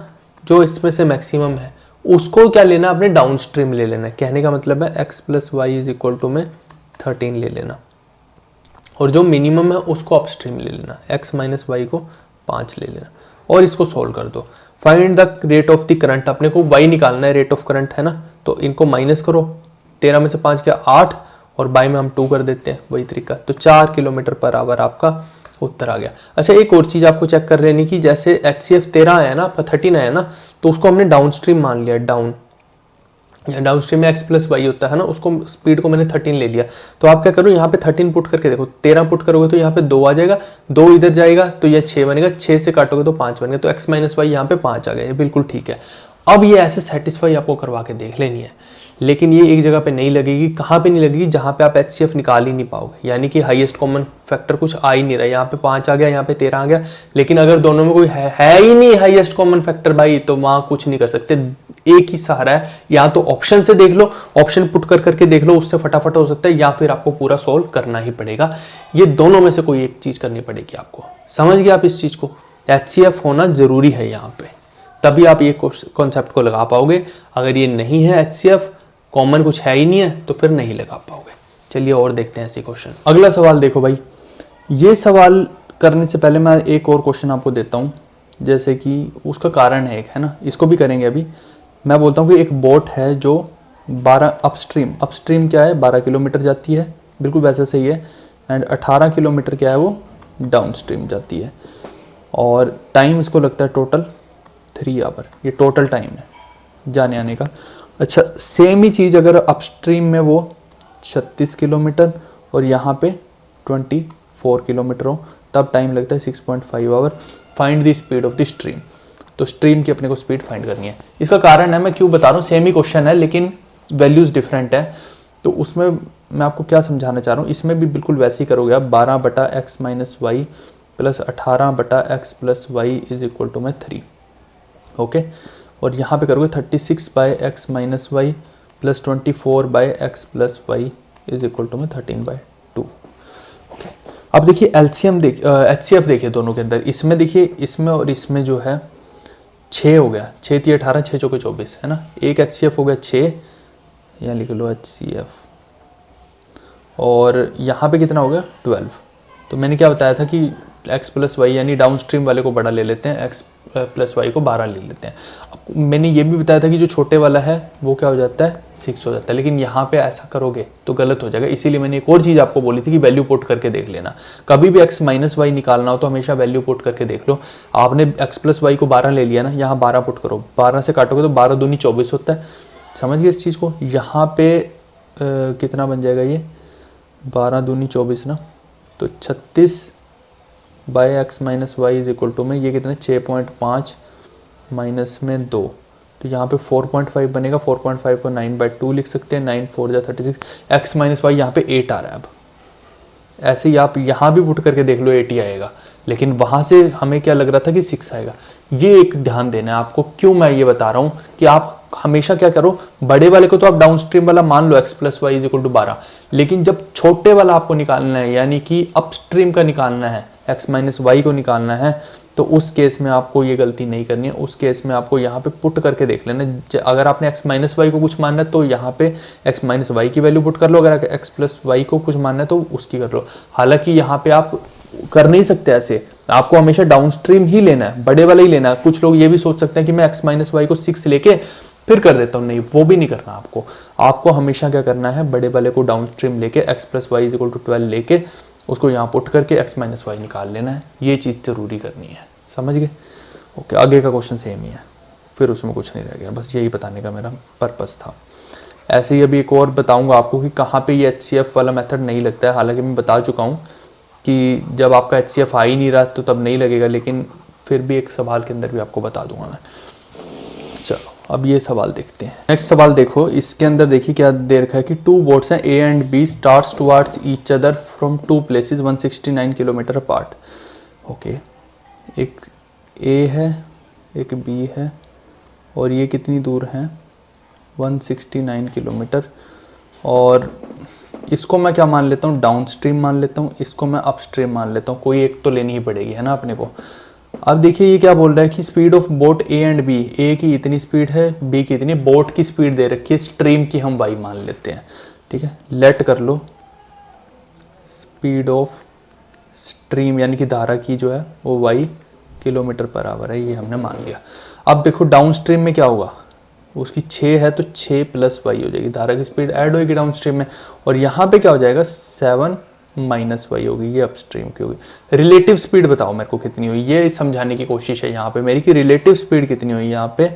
जो इसमें से मैक्सिमम है उसको क्या लेना, अपने डाउन स्ट्रीम ले लेना। कहने का मतलब है x plus Y is equal to में 13 ले लेना, और जो मिनिमम है उसको अपस्ट्रीम ले लेना, x माइनस वाई को 5 ले लेना, और इसको सोल्व कर दो। Find the rate of the current, अपने को y निकालना है, रेट ऑफ करंट है ना, तो इनको माइनस करो, 13 में से 5 क्या 8, और बाई में हम 2 कर देते हैं, वही तरीका। तो 4 किलोमीटर पर आवर आपका उत्तर आ गया। अच्छा एक और चीज आपको चेक कर लेनी की, जैसे HCF 13 है ना, 13 है ना, तो उसको हमने डाउन स्ट्रीम मान लिया, डाउन स्ट्रीम में x प्लस वाई होता है ना, उसको स्पीड को मैंने 13 ले लिया। तो आप क्या करो, यहाँ पे 13 पुट करके देखो, 13 पुट करोगे तो यहाँ पे 2 आ जाएगा, 2 इधर जाएगा तो ये 6 बनेगा, 6 से काटोगे तो 5 बनेगा, तो x माइनस वाई यहाँ पे 5 आ गया, ये बिल्कुल ठीक है। अब ये ऐसे सेटिस्फाई आपको करवा के देख लेनी है, लेकिन ये एक जगह पे नहीं लगेगी। कहाँ पे नहीं लगेगी, जहाँ पे आप HCF निकाल ही नहीं पाओगे, यानी कि हाईएस्ट कॉमन फैक्टर कुछ आ ही नहीं रहा। यहाँ पे 5 आ गया, यहाँ पे 13 आ गया, लेकिन अगर दोनों में कोई है ही नहीं हाईएस्ट कॉमन फैक्टर भाई, तो वहाँ कुछ नहीं कर सकते। एक ही सहारा है, या तो ऑप्शन से देख लो, ऑप्शन पुट कर करके देख लो, उससे फटाफट हो सकता है, या फिर आपको पूरा सोल्व करना ही पड़ेगा। ये दोनों में से कोई एक चीज करनी पड़ेगी आपको। समझ गए आप इस चीज को, HCF होना जरूरी है यहाँ पे, तभी आप ये कॉन्सेप्ट को लगा पाओगे। अगर ये नहीं है HCF, कॉमन कुछ है ही नहीं है, तो फिर नहीं लगा पाओगे। चलिए और देखते हैं ऐसे क्वेश्चन। अगला सवाल देखो भाई, ये सवाल करने से पहले मैं एक और क्वेश्चन आपको देता हूँ, जैसे कि उसका कारण है एक, है ना, इसको भी करेंगे अभी। मैं बोलता हूँ कि एक बोट है जो 12 अपस्ट्रीम क्या है 12 किलोमीटर जाती है, बिल्कुल वैसे सही है, एंड 18 किलोमीटर क्या है वो डाउन स्ट्रीम जाती है, और टाइम इसको लगता है टोटल 3 आवर, ये टोटल टाइम है जाने आने का। अच्छा सेम ही चीज़ अगर अपस्ट्रीम में वो 36 किलोमीटर और यहाँ पे 24 किलोमीटर हो, तब टाइम लगता है 6.5 hour. Find the speed of the stream, तो स्ट्रीम की अपने को स्पीड फाइंड करनी है। इसका कारण है, मैं क्यों बता रहा हूँ, सेम ही क्वेश्चन है, लेकिन वैल्यूज़ डिफरेंट है, तो उसमें मैं आपको क्या समझाना चाह रहा हूँ, इसमें भी बिल्कुल वैसे ही करोगे आप 12/x minus Y plus 18/x plus Y is equal to में 3, ओके। और यहाँ पे करोगे 36/x minus Y plus 24/x plus Y is equal to में 13/2, ओके। अब देखिए एलसीएम HCF देखिए दोनों के अंदर, इसमें देखिए इसमें और इसमें जो है 6 हो गया, 6 × 18 6 × 4 = 24 है ना। एक HCF हो गया 6, यहाँ लिख लो HCF, और यहाँ पे कितना हो गया 12। तो मैंने क्या बताया था कि x प्लस वाई यानी डाउन स्ट्रीम वाले को बड़ा ले लेते हैं, x प्लस वाई को 12 ले लेते हैं। अब मैंने ये भी बताया था कि जो छोटे वाला है वो क्या हो जाता है 6 हो जाता है, लेकिन यहाँ पे ऐसा करोगे तो गलत हो जाएगा। इसीलिए मैंने एक और चीज़ आपको बोली थी कि वैल्यू पुट करके देख लेना, कभी भी x माइनस वाई निकालना हो तो हमेशा वैल्यू पुट करके देख लो। आपने x प्लस वाई को 12 ले लिया ना, यहाँ 12 पुट करो, 12 से काटोगे तो 12 दूनी 24 होता है, समझ गए इस चीज़ को। यहाँ पे कितना बन जाएगा ये 12 दूनी 24 ना, तो 36/x minus Y is equal to में ये कितना 6.5 माइनस में 2, तो यहाँ पे 4.5 बनेगा। 4.5 को 9/2 लिख सकते हैं, 9 4 = 36, x माइनस वाई यहाँ पे 8 आ रहा है। अब ऐसे ही आप यहाँ भी पुट करके देख लो 8 ही आएगा, लेकिन वहाँ से हमें क्या लग रहा था कि 6 आएगा। ये एक ध्यान देना है आपको, क्यों मैं ये बता रहा हूँ कि आप हमेशा क्या करो, बड़े वाले को तो आप डाउन स्ट्रीम वाला मान लो x plus Y is equal to 12, लेकिन जब छोटे वाला आपको निकालना है यानी कि अपस्ट्रीम का निकालना है, x माइनस वाई को निकालना है, तो उस केस में आपको ये गलती नहीं करनी है। उस केस में आपको यहाँ पे पुट करके देख लेना, अगर आपने x माइनस वाई को कुछ मानना है तो यहाँ पे x माइनस वाई की वैल्यू पुट कर लो, अगर x प्लस वाई को कुछ मानना है तो उसकी कर लो। हालांकि यहाँ पे आप कर नहीं सकते ऐसे, आपको हमेशा डाउन स्ट्रीम ही लेना है, बड़े वाला ही लेना है। कुछ लोग ये भी सोच सकते हैं कि मैं x माइनस वाई को 6 लेके फिर कर देता हूँ, नहीं वो भी नहीं करना आपको। आपको हमेशा क्या करना है, बड़े वाले को डाउन स्ट्रीम लेके x plus Y is equal to 12 लेके उसको यहाँ पुट करके x माइनस वाई निकाल लेना है, ये चीज़ जरूरी करनी है, समझ गए। ओके, आगे का क्वेश्चन सेम ही है, फिर उसमें कुछ नहीं रह गया, बस यही बताने का मेरा पर्पस था। ऐसे ही अभी एक और बताऊंगा आपको कि कहाँ पे ये HCF वाला मेथड नहीं लगता है। हालांकि मैं बता चुका हूँ कि जब आपका HCF आ ही नहीं रहा तो तब नहीं लगेगा, लेकिन फिर भी एक सवाल के अंदर भी आपको बता दूंगा मैं। चलो अब ये सवाल देखते हैं। नेक्स्ट सवाल देखो, इसके अंदर देखिए क्या दे रखा है कि 2 बोट्स हैं A and B starts towards each other from 2 places 169 kilometre apart. Okay, एक A है एक B है और ये कितनी दूर है 169 किलोमीटर, और इसको मैं क्या मान लेता हूँ डाउन स्ट्रीम मान लेता हूँ, इसको मैं अप स्ट्रीम मान लेता हूँ, कोई एक तो लेनी ही पड़ेगी है ना अपने को। अब देखिए ये क्या बोल रहा है कि speed of boat A and B, A की इतनी स्पीड है B की इतनी, बोट की स्पीड दे रखी है, स्ट्रीम की हम y मान लेते हैं, ठीक है। लेट कर लो स्पीड ऑफ स्ट्रीम यानी कि धारा की जो है वो y km/h है, ये हमने मान लिया। अब देखो डाउन स्ट्रीम में क्या होगा, उसकी 6 है तो 6 + y हो जाएगी, धारा की स्पीड ऐड होगी डाउन स्ट्रीम में, और यहाँ पे क्या हो जाएगा 7 - y होगी, ये अपस्ट्रीम की होगी। रिलेटिव स्पीड बताओ मेरे को कितनी हुई, ये समझाने की कोशिश है यहाँ पे मेरी कि रिलेटिव स्पीड कितनी हुई। यहाँ पे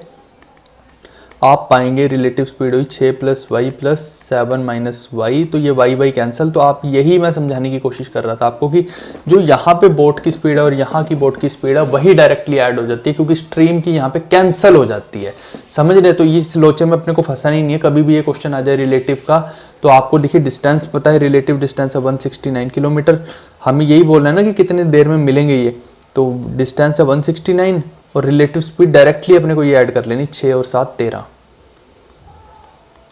आप पाएंगे रिलेटिव स्पीड हुई 6 + y + 7 - y, तो ये y कैंसिल। तो आप यही मैं समझाने की कोशिश कर रहा था आपको कि जो यहाँ पे बोट की स्पीड है और यहाँ की बोट की स्पीड है वही डायरेक्टली ऐड हो जाती है, क्योंकि स्ट्रीम की यहाँ पे कैंसिल हो जाती है, समझ रहे। तो इस लोचे में अपने को फंसा नहीं है, कभी भी ये क्वेश्चन आ जाए रिलेटिव का तो आपको देखिए डिस्टेंस पता है, रिलेटिव डिस्टेंस है 169 किलोमीटर, हमें यही बोलना है ना कि कितने देर में मिलेंगे ये, तो डिस्टेंस है 169 और रिलेटिव स्पीड डायरेक्टली अपने को ये ऐड कर लेनी 6 और 7 13,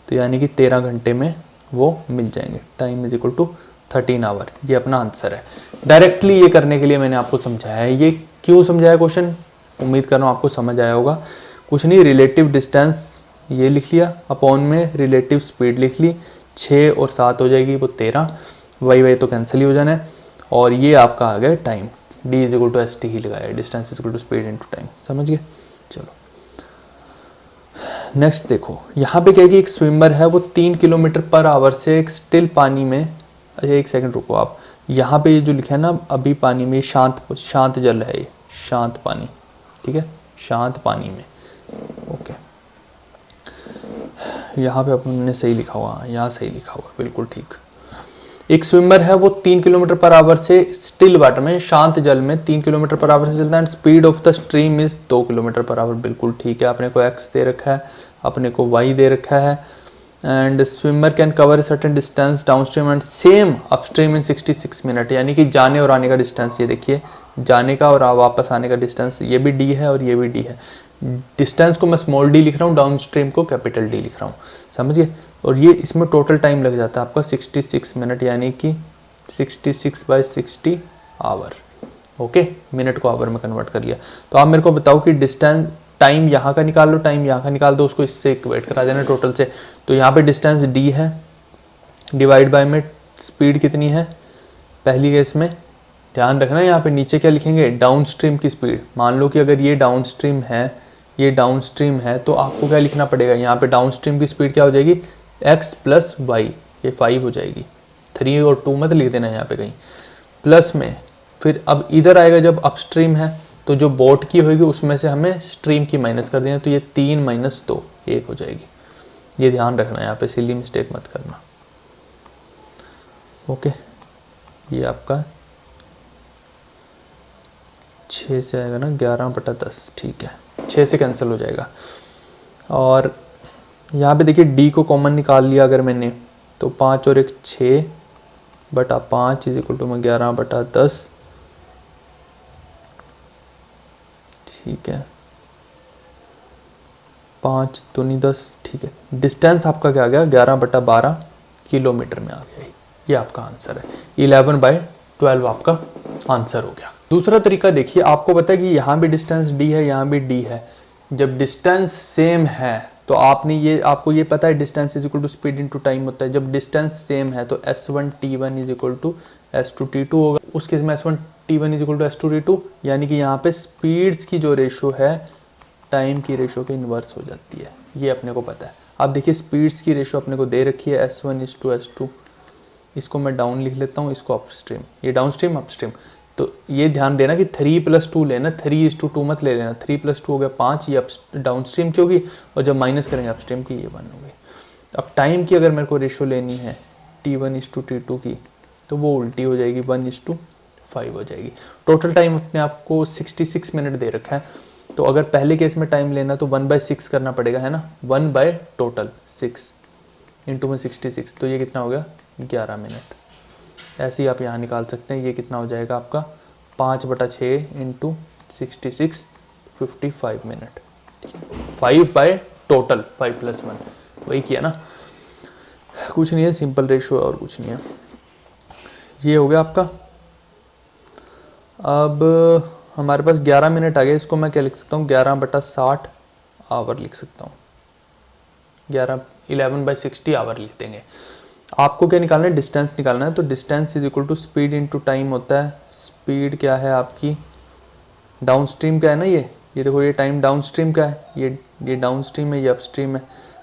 तो यानी कि 13 घंटे में वो मिल जाएंगे। Time is equal to 13 hour, ये अपना आंसर है। डायरेक्टली ये करने के लिए मैंने आपको समझाया है। ये क्यों समझाया क्वेश्चन, उम्मीद कर रहा हूँ आपको समझ आया होगा। कुछ नहीं, रिलेटिव डिस्टेंस ये लिख लिया, अपॉन में रिलेटिव स्पीड लिख ली, 6 और 7 हो जाएगी वो 13, y तो कैंसिल ही हो जाना है, और ये आपका आ गया time, d is equal to st ही लगाया, distance is equal to speed into time, समझ गए। चलो नेक्स्ट देखो, यहाँ पे क्या है कि एक स्विमर है वो 3 km/h से एक स्टिल पानी में, अच्छा एक सेकंड रुको आप, यहाँ पे ये जो लिखा है ना अभी पानी में, शांत जल है ये, शांत पानी, ठीक है, शांत पानी में, ओके। यहाँ पे अपने सही लिखा हुआ, यहाँ सही लिखा हुआ, बिल्कुल ठीक। एक स्विमर है वो 3 km/h से स्टिल वाटर में, शांत जल में 3 km/h से चलता है, speed of the stream is 2 km/h, बिल्कुल ठीक है। अपने को x दे रखा है, अपने को y दे रखा है, and swimmer can cover certain distance down stream and same upstream in 66 minute, यानी कि जाने और आने का डिस्टेंस, ये देखिए जाने का और वापस आने का डिस्टेंस, ये भी डी है और ये भी डी है। डिस्टेंस को मैं स्मॉल डी लिख रहा हूँ, डाउन स्ट्रीम को कैपिटल डी लिख रहा हूँ, समझिए। और ये इसमें टोटल टाइम लग जाता है आपका 66 मिनट, यानी कि 66/60 आवर। ओके, मिनट को आवर में कन्वर्ट कर लिया। तो आप मेरे को बताओ कि डिस्टेंस, टाइम यहाँ का निकाल लो, टाइम यहाँ का निकाल दो, उसको इससे इक्वेट करा देना टोटल से। तो यहाँ पे डिस्टेंस डी है, डिवाइड बाय में स्पीड कितनी है पहली केस में, ध्यान रखना यहाँ पे नीचे क्या लिखेंगे, डाउन स्ट्रीम की स्पीड। मान लो कि अगर ये डाउन स्ट्रीम है, ये डाउन स्ट्रीम है, तो आपको क्या लिखना पड़ेगा, यहाँ पे डाउन स्ट्रीम की स्पीड क्या हो जाएगी, x + y, ये 5 हो जाएगी, 3 और 2 मत लिख देना यहाँ पे कहीं, प्लस में फिर अब इधर आएगा जब अपस्ट्रीम है, तो जो बोट की होगी उसमें से हमें स्ट्रीम की माइनस कर देना, तो ये 3 - 2 1 हो जाएगी। ये ध्यान रखना, यहाँ पे सिली मिस्टेक मत करना। ओके, ये आपका 6 से आएगा ना, 11/10, ठीक है, 6 से कैंसिल हो जाएगा। और यहाँ पे देखिए डी को कॉमन निकाल लिया अगर मैंने, तो 5 और 1 6/5 = 11/10, ठीक है, 5 दूनी 10, ठीक है। डिस्टेंस आपका क्या आ गया, 11/12 किलोमीटर में आ गया। ये आपका आंसर है, 11/12 आपका आंसर हो गया। दूसरा तरीका देखिए, आपको पता है कि यहाँ भी डिस्टेंस डी है, यहाँ भी डी है। जब डिस्टेंस सेम है तो आपको ये पता है डिस्टेंस = स्पीड × टाइम होता है। जब डिस्टेंस सेम है तो S1T1 = S2T2 होगा। उस केस में S1T1 = S2T2, यानी कि यहाँ पे स्पीड्स की जो रेशो है टाइम की रेशो के इन्वर्स हो जाती है, ये अपने को पता है। अब देखिए स्पीड्स की रेशो अपने को दे रखी है S1 = S2, इसको मैं डाउन लिख लेता हूँ, इसको अपस्ट्रीम, ये डाउन स्ट्रीम अपस्ट्रीम। तो ये ध्यान देना कि 3 + 2 लेना, 3:2 मत ले लेना, 3 + 2 हो गया 5, ये डाउन स्ट्रीम की होगी, और जब माइनस करेंगे अपस्ट्रीम की ये 1 हो गई। अब टाइम की अगर मेरे को रेशो लेनी है T1 = T2 की, तो वो उल्टी हो जाएगी, 1:5 हो जाएगी। टोटल टाइम अपने आपको 66 मिनट दे रखा है, तो अगर पहले केस में टाइम लेना तो 1/6 करना पड़ेगा, है ना, 1/6 × 66, तो ये कितना हो गया, 11 मिनट। ऐसे ही आप यहाँ निकाल सकते हैं, ये कितना हो जाएगा आपका 5/6 × 66, 55 मिनट। 5 बाय टोटल, 5 + 1, वही किया ना, कुछ नहीं है, सिंपल रेशो और कुछ नहीं है। ये हो गया आपका। अब हमारे पास 11 मिनट आ गए, इसको मैं क्या लिख सकता हूँ, 11/60 आवर लिख सकता हूँ, 11/60 आवर लिख देंगे। आपको क्या निकालना है, डिस्टेंस निकालना है। तो डिस्टेंस = स्पीड × टाइम होता है। स्पीड क्या है आपकी, डाउन स्ट्रीम का है ना, ये देखो, ये टाइम डाउन स्ट्रीम का है, ये डाउन स्ट्रीम है, ये अप स्ट्रीम है।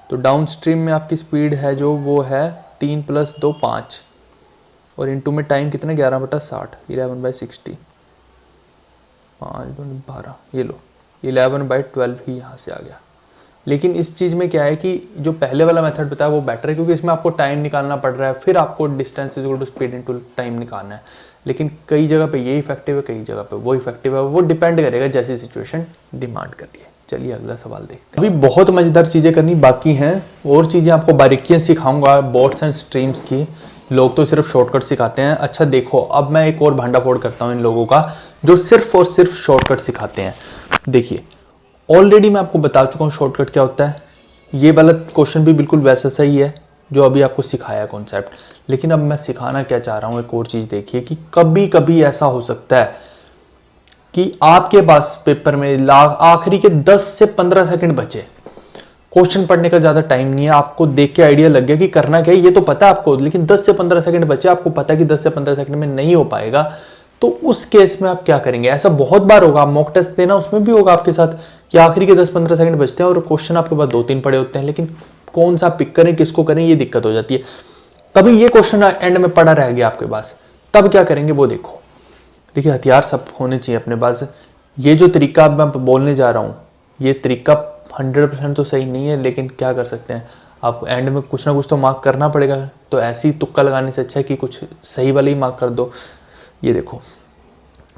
तो डाउन स्ट्रीम में आपकी स्पीड है जो वो है 3 + 2 5, और इनटू में टाइम कितना, 11/60, 11/60, 5 × 2 = 12, ये लो 11/12 ही यहाँ से आ गया। लेकिन इस चीज़ में क्या है कि जो पहले वाला मेथड बताया वो बेटर है, क्योंकि इसमें आपको टाइम निकालना पड़ रहा है, फिर आपको डिस्टेंस = स्पीड × टाइम निकालना है। लेकिन कई जगह पे ये इफेक्टिव है, कई जगह पे वो इफेक्टिव है, वो डिपेंड करेगा जैसी सिचुएशन डिमांड कर रही है। चलिए अगला सवाल देखते हैं। अभी बहुत मज़ेदार चीज़ें करनी बाकी हैं, और चीज़ें आपको बारीकियाँ सिखाऊंगा बोट्स एंड स्ट्रीम्स की। लोग तो सिर्फ शॉर्टकट सिखाते हैं। अच्छा देखो, अब मैं एक और भांडाफोड़ करता हूँ इन लोगों का जो सिर्फ और सिर्फ शॉर्टकट सिखाते हैं। देखिए ऑलरेडी मैं आपको बता चुका हूँ शॉर्टकट क्या होता है। ये वाला क्वेश्चन भी बिल्कुल वैसा सही है जो अभी आपको सिखाया कॉन्सेप्ट, लेकिन अब मैं सिखाना क्या चाह रहा हूँ एक और चीज़ देखिए कि कभी कभी ऐसा हो सकता है कि आपके पास पेपर में आखिरी के 10 से 15 सेकंड बचे, क्वेश्चन पढ़ने का ज़्यादा टाइम नहीं है, आपको देख के आइडिया लग गया कि करना क्या है, ये तो पता है आपको, लेकिन 10 से 15 सेकंड बचे, आपको पता है कि 10 से 15 सेकंड में नहीं हो पाएगा, तो उस केस में आप क्या करेंगे। ऐसा बहुत बार होगा, आप मॉक टेस्ट देना उसमें भी होगा आपके साथ कि आखिरी के 10-15 सेकंड बचते हैं और क्वेश्चन आपके पास 2-3 पड़े होते हैं, लेकिन कौन सा पिक करें, किसको करें, ये दिक्कत हो जाती है। कभी ये क्वेश्चन एंड में पड़ा रह गया आपके पास, तब क्या करेंगे वो देखो। देखिए हथियार सब होने चाहिए अपने पास। ये जो तरीका अब मैं बोलने जा रहा हूँ, ये तरीका 100% तो सही नहीं है, लेकिन क्या कर सकते हैं, आप एंड में कुछ ना कुछ तो मार्क करना पड़ेगा। तो ऐसे ही तुक्का लगाने से अच्छा है कि कुछ सही वाला ही मार्क कर दो। ये देखो,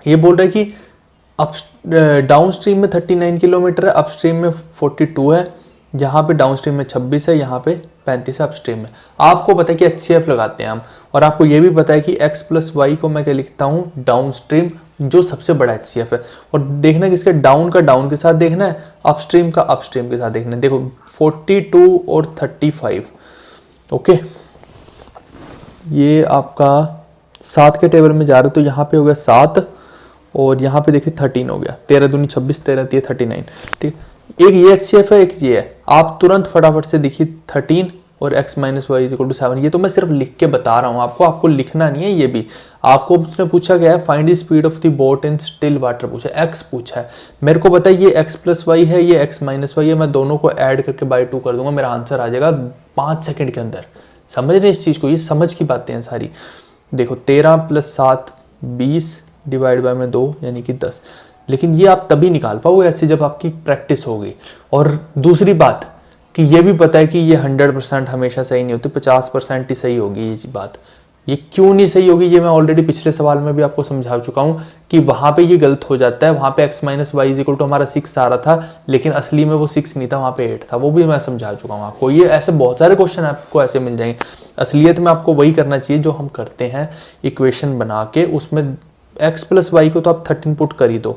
ये बोल रहा है कि अप डाउन स्ट्रीम में 39 किलोमीटर है, अप स्ट्रीम में 42 है, यहाँ पे डाउन स्ट्रीम में 26 है, यहाँ पे 35 अपस्ट्रीम में। आपको पता है कि HCF लगाते हैं हम, और आपको ये भी पता है कि x प्लस वाई को मैं क्या लिखता हूँ, डाउन स्ट्रीम, जो सबसे बड़ा HCF है। और देखना कि इसके डाउन का डाउन के साथ देखना है, अपस्ट्रीम का अपस्ट्रीम के साथ देखना है। देखो 42 और 35, ओके, ये आपका 7 के टेबल में जा रहा है, तो यहाँ पे हो गया 7 और यहाँ पे देखिए 13 हो गया, 13 दूनी 26, 13 3 39, ठीक। एक ये HCF है, एक ये है। आप तुरंत फटाफट से देखिए 13 और x minus Y is equal to 7। ये तो मैं सिर्फ लिख के बता रहा हूँ आपको लिखना नहीं है। ये भी आपको उसने पूछा गया है, find the speed of the boat in still water पूछा है, x पूछा है। मेरे को पता है ये x प्लस वाई है, ये x माइनस वाई है, मैं दोनों को ऐड करके बाई 2 कर दूंगा, मेरा आंसर आ जाएगा 5 सेकंड के अंदर। समझ रहे इस चीज़ को, ये समझ की बातें हैं सारी। देखो 13 प्लस 7 20 डिवाइड बाय में 2 यानी कि 10। लेकिन ये आप तभी निकाल पाओगे ऐसे जब आपकी प्रैक्टिस होगी। और दूसरी बात कि ये भी पता है कि ये 100% हमेशा सही नहीं होती, 50% ही सही होगी ये बात। ये क्यों नहीं सही होगी, ये मैं ऑलरेडी पिछले सवाल में भी आपको समझा चुका हूँ कि वहाँ पे ये गलत हो जाता है। वहाँ पे x minus Y is equal to हमारा 6 आ रहा था, लेकिन असली में वो 6 नहीं था, वहाँ पे 8 था। वो भी मैं समझा चुका हूँ आपको। ये ऐसे बहुत सारे क्वेश्चन आपको ऐसे मिल जाएंगे। असलियत में आपको वही करना चाहिए जो हम करते हैं, इक्वेशन बना के उसमें x प्लस वाई को तो आप 13 पुट कर ही दो,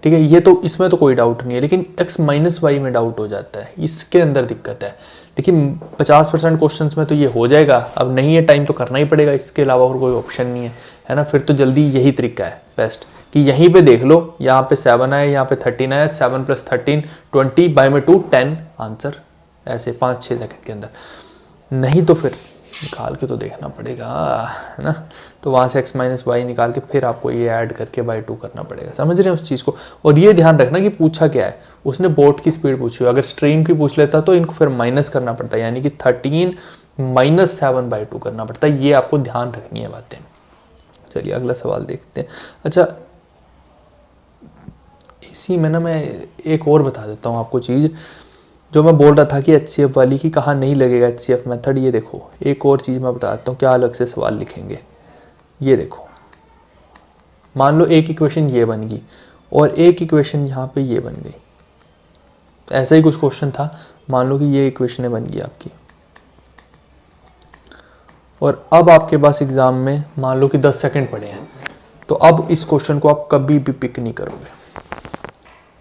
ठीक है। ये तो इसमें तो कोई डाउट नहीं है, लेकिन x माइनस वाई में डाउट हो जाता है, इसके अंदर दिक्कत है। देखिए 50% क्वेश्चंस में तो ये हो जाएगा, अब नहीं है टाइम तो करना ही पड़ेगा, इसके अलावा और कोई ऑप्शन नहीं है, है ना। फिर तो जल्दी यही तरीका है बेस्ट कि यहीं पे देख लो, यहाँ पे 7 आए, यहाँ पे 13 आया, 7 प्लस 13 20 बाई में 2 10 आंसर, ऐसे 5-6 सेकंड के अंदर। नहीं तो फिर निकाल के तो देखना पड़ेगा, है ना। तो वहाँ से x माइनस वाई निकाल के फिर आपको ये ऐड करके बाई 2 करना पड़ेगा। समझ रहे हैं उस चीज़ को। और ये ध्यान रखना कि पूछा क्या है, उसने बोट की स्पीड पूछी हो, अगर स्ट्रीम की पूछ लेता तो इनको फिर माइनस करना पड़ता है, यानी कि 13 माइनस 7 बाई 2 करना पड़ता है। ये आपको ध्यान रखनी है बातें। चलिए अगला सवाल देखते हैं। अच्छा, इसी में ना मैं एक और बता देता हूँ आपको चीज़, जो मैं बोल रहा था कि HCF वाली की कहाँ नहीं लगेगा HCF मेथड। ये देखो एक और चीज़ मैं बता देता हूँ क्या अलग से सवाल लिखेंगे। ये देखो, मान लो एक इक्वेशन ये बन गई और एक इक्वेशन यहाँ पे ये बन गई। ऐसा ही कुछ क्वेश्चन था, मान लो कि ये इक्वेशनें बन गई आपकी, और अब आपके पास एग्जाम में मान लो कि 10 सेकंड पड़े हैं, तो अब इस क्वेश्चन को आप कभी भी पिक नहीं करोगे।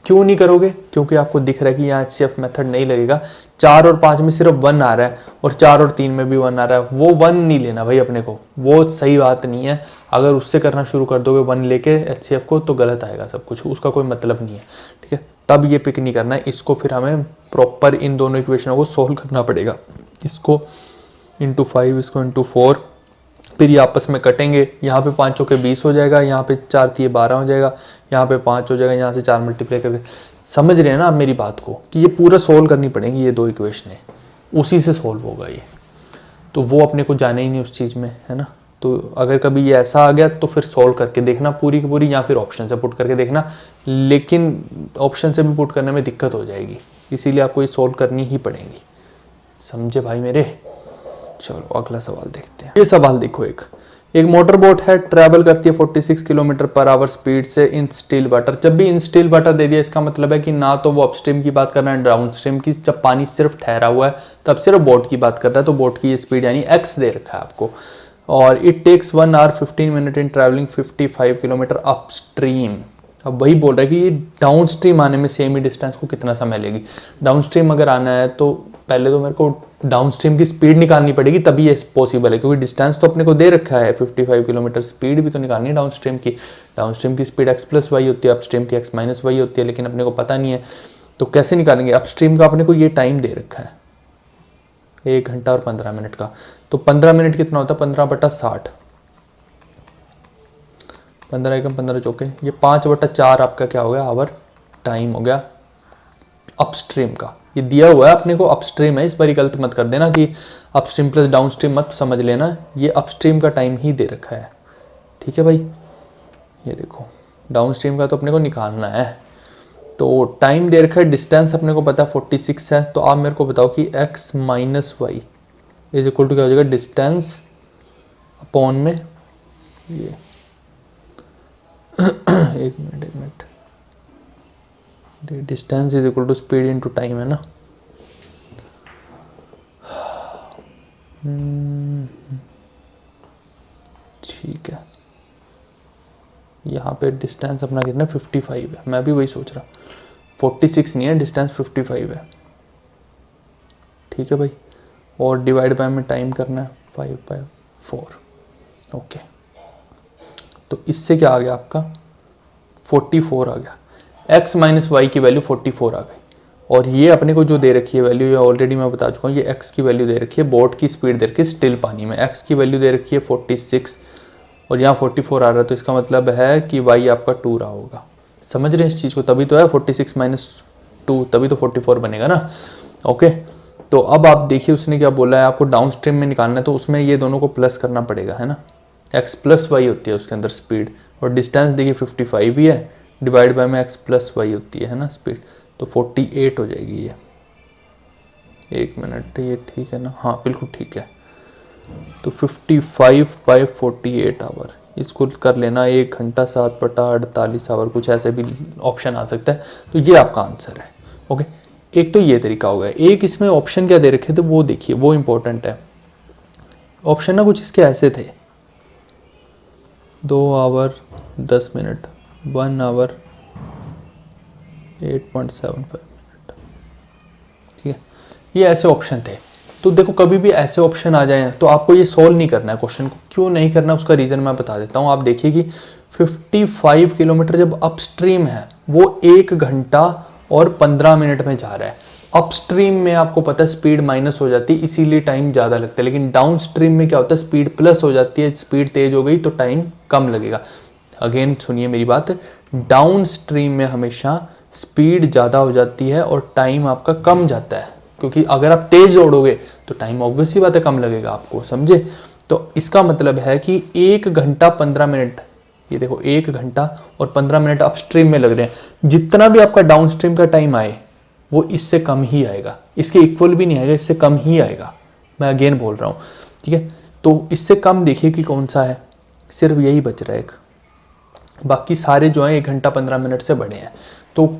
क्यों नहीं करोगे? क्योंकि आपको दिख रहा है कि यहाँ HCF मेथड नहीं लगेगा। 4 और 5 में सिर्फ 1 आ रहा है और 4 और 3 में भी 1 आ रहा है। वो 1 नहीं लेना भाई अपने को, वो सही बात नहीं है। अगर उससे करना शुरू कर दोगे 1 लेके HCF को, तो गलत आएगा सब कुछ, उसका कोई मतलब नहीं है, ठीक है। तब ये पिक नहीं करना है इसको, फिर हमें प्रॉपर इन दोनों इक्वेशनों को सोल्व करना पड़ेगा। इसको इंटू 5, इसको इंटू 4, फिर ये आपस में कटेंगे। यहाँ पे 5 चौके 20 हो जाएगा, यहाँ पे 4 3 12 हो जाएगा, यहाँ पे 5 हो जाएगा, यहाँ से 4 मल्टीप्लाई करके। समझ रहे हैं ना आप मेरी बात को, कि ये पूरा सोल्व करनी पड़ेगी ये दो इक्वेशनें, उसी से सोल्व होगा ये। तो वो अपने को जाना ही नहीं उस चीज़ में, है ना। तो अगर कभी ये ऐसा आ गया तो फिर सोल्व करके देखना पूरी की पूरी, या फिर ऑप्शन से पुट करके देखना। लेकिन ऑप्शन से भी पुट करने में दिक्कत हो जाएगी, इसीलिए आपको ये सोल्व करनी ही पड़ेगी। समझे भाई मेरे? चलो अगला सवाल देखते हैं। ये सवाल देखो, एक मोटर बोट है, ट्रैवल करती है 46 किलोमीटर पर आवर स्पीड से इन स्टिल वाटर। जब भी इन स्टिल वाटर दे दिया, इसका मतलब है कि ना तो वो अपस्ट्रीम की बात कर रहा है, डाउन स्ट्रीम की। जब पानी सिर्फ ठहरा हुआ है तब सिर्फ बोट की बात कर रहा है, तो बोट की ये स्पीड यानी x दे रखा है आपको। और it takes 1 hour 15 minute in travelling 55 kilometre upstream. अब वही बोल रहा है कि ये डाउन स्ट्रीम आने में सेम ही डिस्टेंस को कितना समय लेगी। डाउन स्ट्रीम अगर आना है तो पहले तो मेरे को डाउन स्ट्रीम की स्पीड निकालनी पड़ेगी, तभी ये पॉसिबल है, क्योंकि डिस्टेंस तो अपने को दे रखा है 55 किलोमीटर। स्पीड भी तो निकालनी है डाउन स्ट्रीम की। डाउन स्ट्रीम की स्पीड x प्लस वाई होती है, अपस्ट्रीम की x माइनस वाई होती है, लेकिन अपने को पता नहीं है, तो कैसे निकालेंगे? अपस्ट्रीम का अपने को ये टाइम दे रखा है 1 घंटा और 15 मिनट का, तो 15 मिनट कितना होता है? 15/60, 15 एकम 15 चौके, ये 5/4 आपका क्या हो गया? आवर टाइम हो गया अपस्ट्रीम का। ये दिया हुआ है अपने को, अपस्ट्रीम है, इस बार गलत मत कर देना कि अपस्ट्रीम प्लस डाउनस्ट्रीम मत समझ लेना, ये अपस्ट्रीम का टाइम ही दे रखा है, ठीक है भाई। ये देखो डाउनस्ट्रीम का तो अपने को निकालना है, तो टाइम दे रखा है, डिस्टेंस अपने को पता है 46 है। तो आप मेरे को बताओ कि x minus Y is equal to क्या हो जाएगा? डिस्टेंस अपॉन में ये एक minute, distance is equal to speed into time, है ना। ठीक है, यहाँ पे डिस्टेंस अपना कितना 55 है, मैं भी वही सोच रहा, 46 नहीं है, डिस्टेंस 55 है। ठीक है भाई, और डिवाइड बाय में टाइम करना है 5/4। ओके, तो इससे क्या आ गया आपका 44 आ गया। x माइनस वाई की वैल्यू 44 आ गई। और ये अपने को जो दे रखी है वैल्यू, ये ऑलरेडी मैं बता चुका हूँ, ये x की वैल्यू दे रखी है, बोट की स्पीड दे रखी है स्टिल पानी में, x की वैल्यू दे रखी है 46 और यहाँ 44 आ रहा है, तो इसका मतलब है कि y आपका 2 रहा होगा। समझ रहे हैं इस चीज़ को? तभी तो है 46 माइनस 2, तभी तो 44 बनेगा ना। ओके, तो अब आप देखिए उसने क्या बोला है, आपको डाउन स्ट्रीम में निकालना है, तो उसमें ये दोनों को प्लस करना पड़ेगा, है ना। x प्लस वाई होती है उसके अंदर स्पीड, और डिस्टेंस देखिए 55 ही है, डिवाइड बाय में x प्लस वाई होती है ना स्पीड, तो 48 हो जाएगी ये। एक मिनट, ये ठीक है ना? हाँ बिल्कुल ठीक है। तो 55/48 आवर, इसको कर लेना 1 घंटा 7/48 आवर, कुछ ऐसे भी ऑप्शन आ सकता है। तो ये आपका आंसर है। ओके, एक तो ये तरीका हो गया। एक इसमें ऑप्शन क्या दे रखे थे वो देखिए, वो इंपॉर्टेंट है। ऑप्शन ना कुछ इसके ऐसे थे, 2 आवर 10 मिनट, 1 आवर 8.75 मिनट। ठीक है, ये ऐसे ऑप्शन थे। तो देखो कभी भी ऐसे ऑप्शन आ जाए तो आपको ये सॉल्व नहीं करना है क्वेश्चन को। क्यों नहीं करना, उसका रीज़न मैं बता देता हूँ। आप देखिए कि 55 किलोमीटर जब अपस्ट्रीम है, वो 1 घंटा और 15 मिनट में जा रहा है। अपस्ट्रीम में आपको पता है स्पीड माइनस हो जाती है, इसीलिए टाइम ज़्यादा लगता है। लेकिन डाउन स्ट्रीम में क्या होता है, स्पीड प्लस हो जाती है, स्पीड तेज हो गई तो टाइम कम लगेगा। अगेन सुनिए मेरी बात, डाउन स्ट्रीम में हमेशा स्पीड ज़्यादा हो जाती है और टाइम आपका कम जाता है, क्योंकि अगर आप तेज दौड़ोगे तो टाइम ऑब्वियस सी बात है कम लगेगा आपको, समझे। तो इसका मतलब है कि 1 घंटा 15 मिनट, ये देखो 1 घंटा और 15 मिनट अपस्ट्रीम में लग रहे हैं। जितना भी आपका डाउन स्ट्रीम का टाइम आए वो इससे कम ही आएगा, इसके इक्वल भी नहीं आएगा, इससे कम ही आएगा। मैं अगेन बोल रहा हूँ, ठीक है। तो इससे कम देखिए कि कौन सा है, सिर्फ यही बच रहा है एक, बाकी सारे जो है 1 घंटा 15 मिनट से बड़े हैं। तो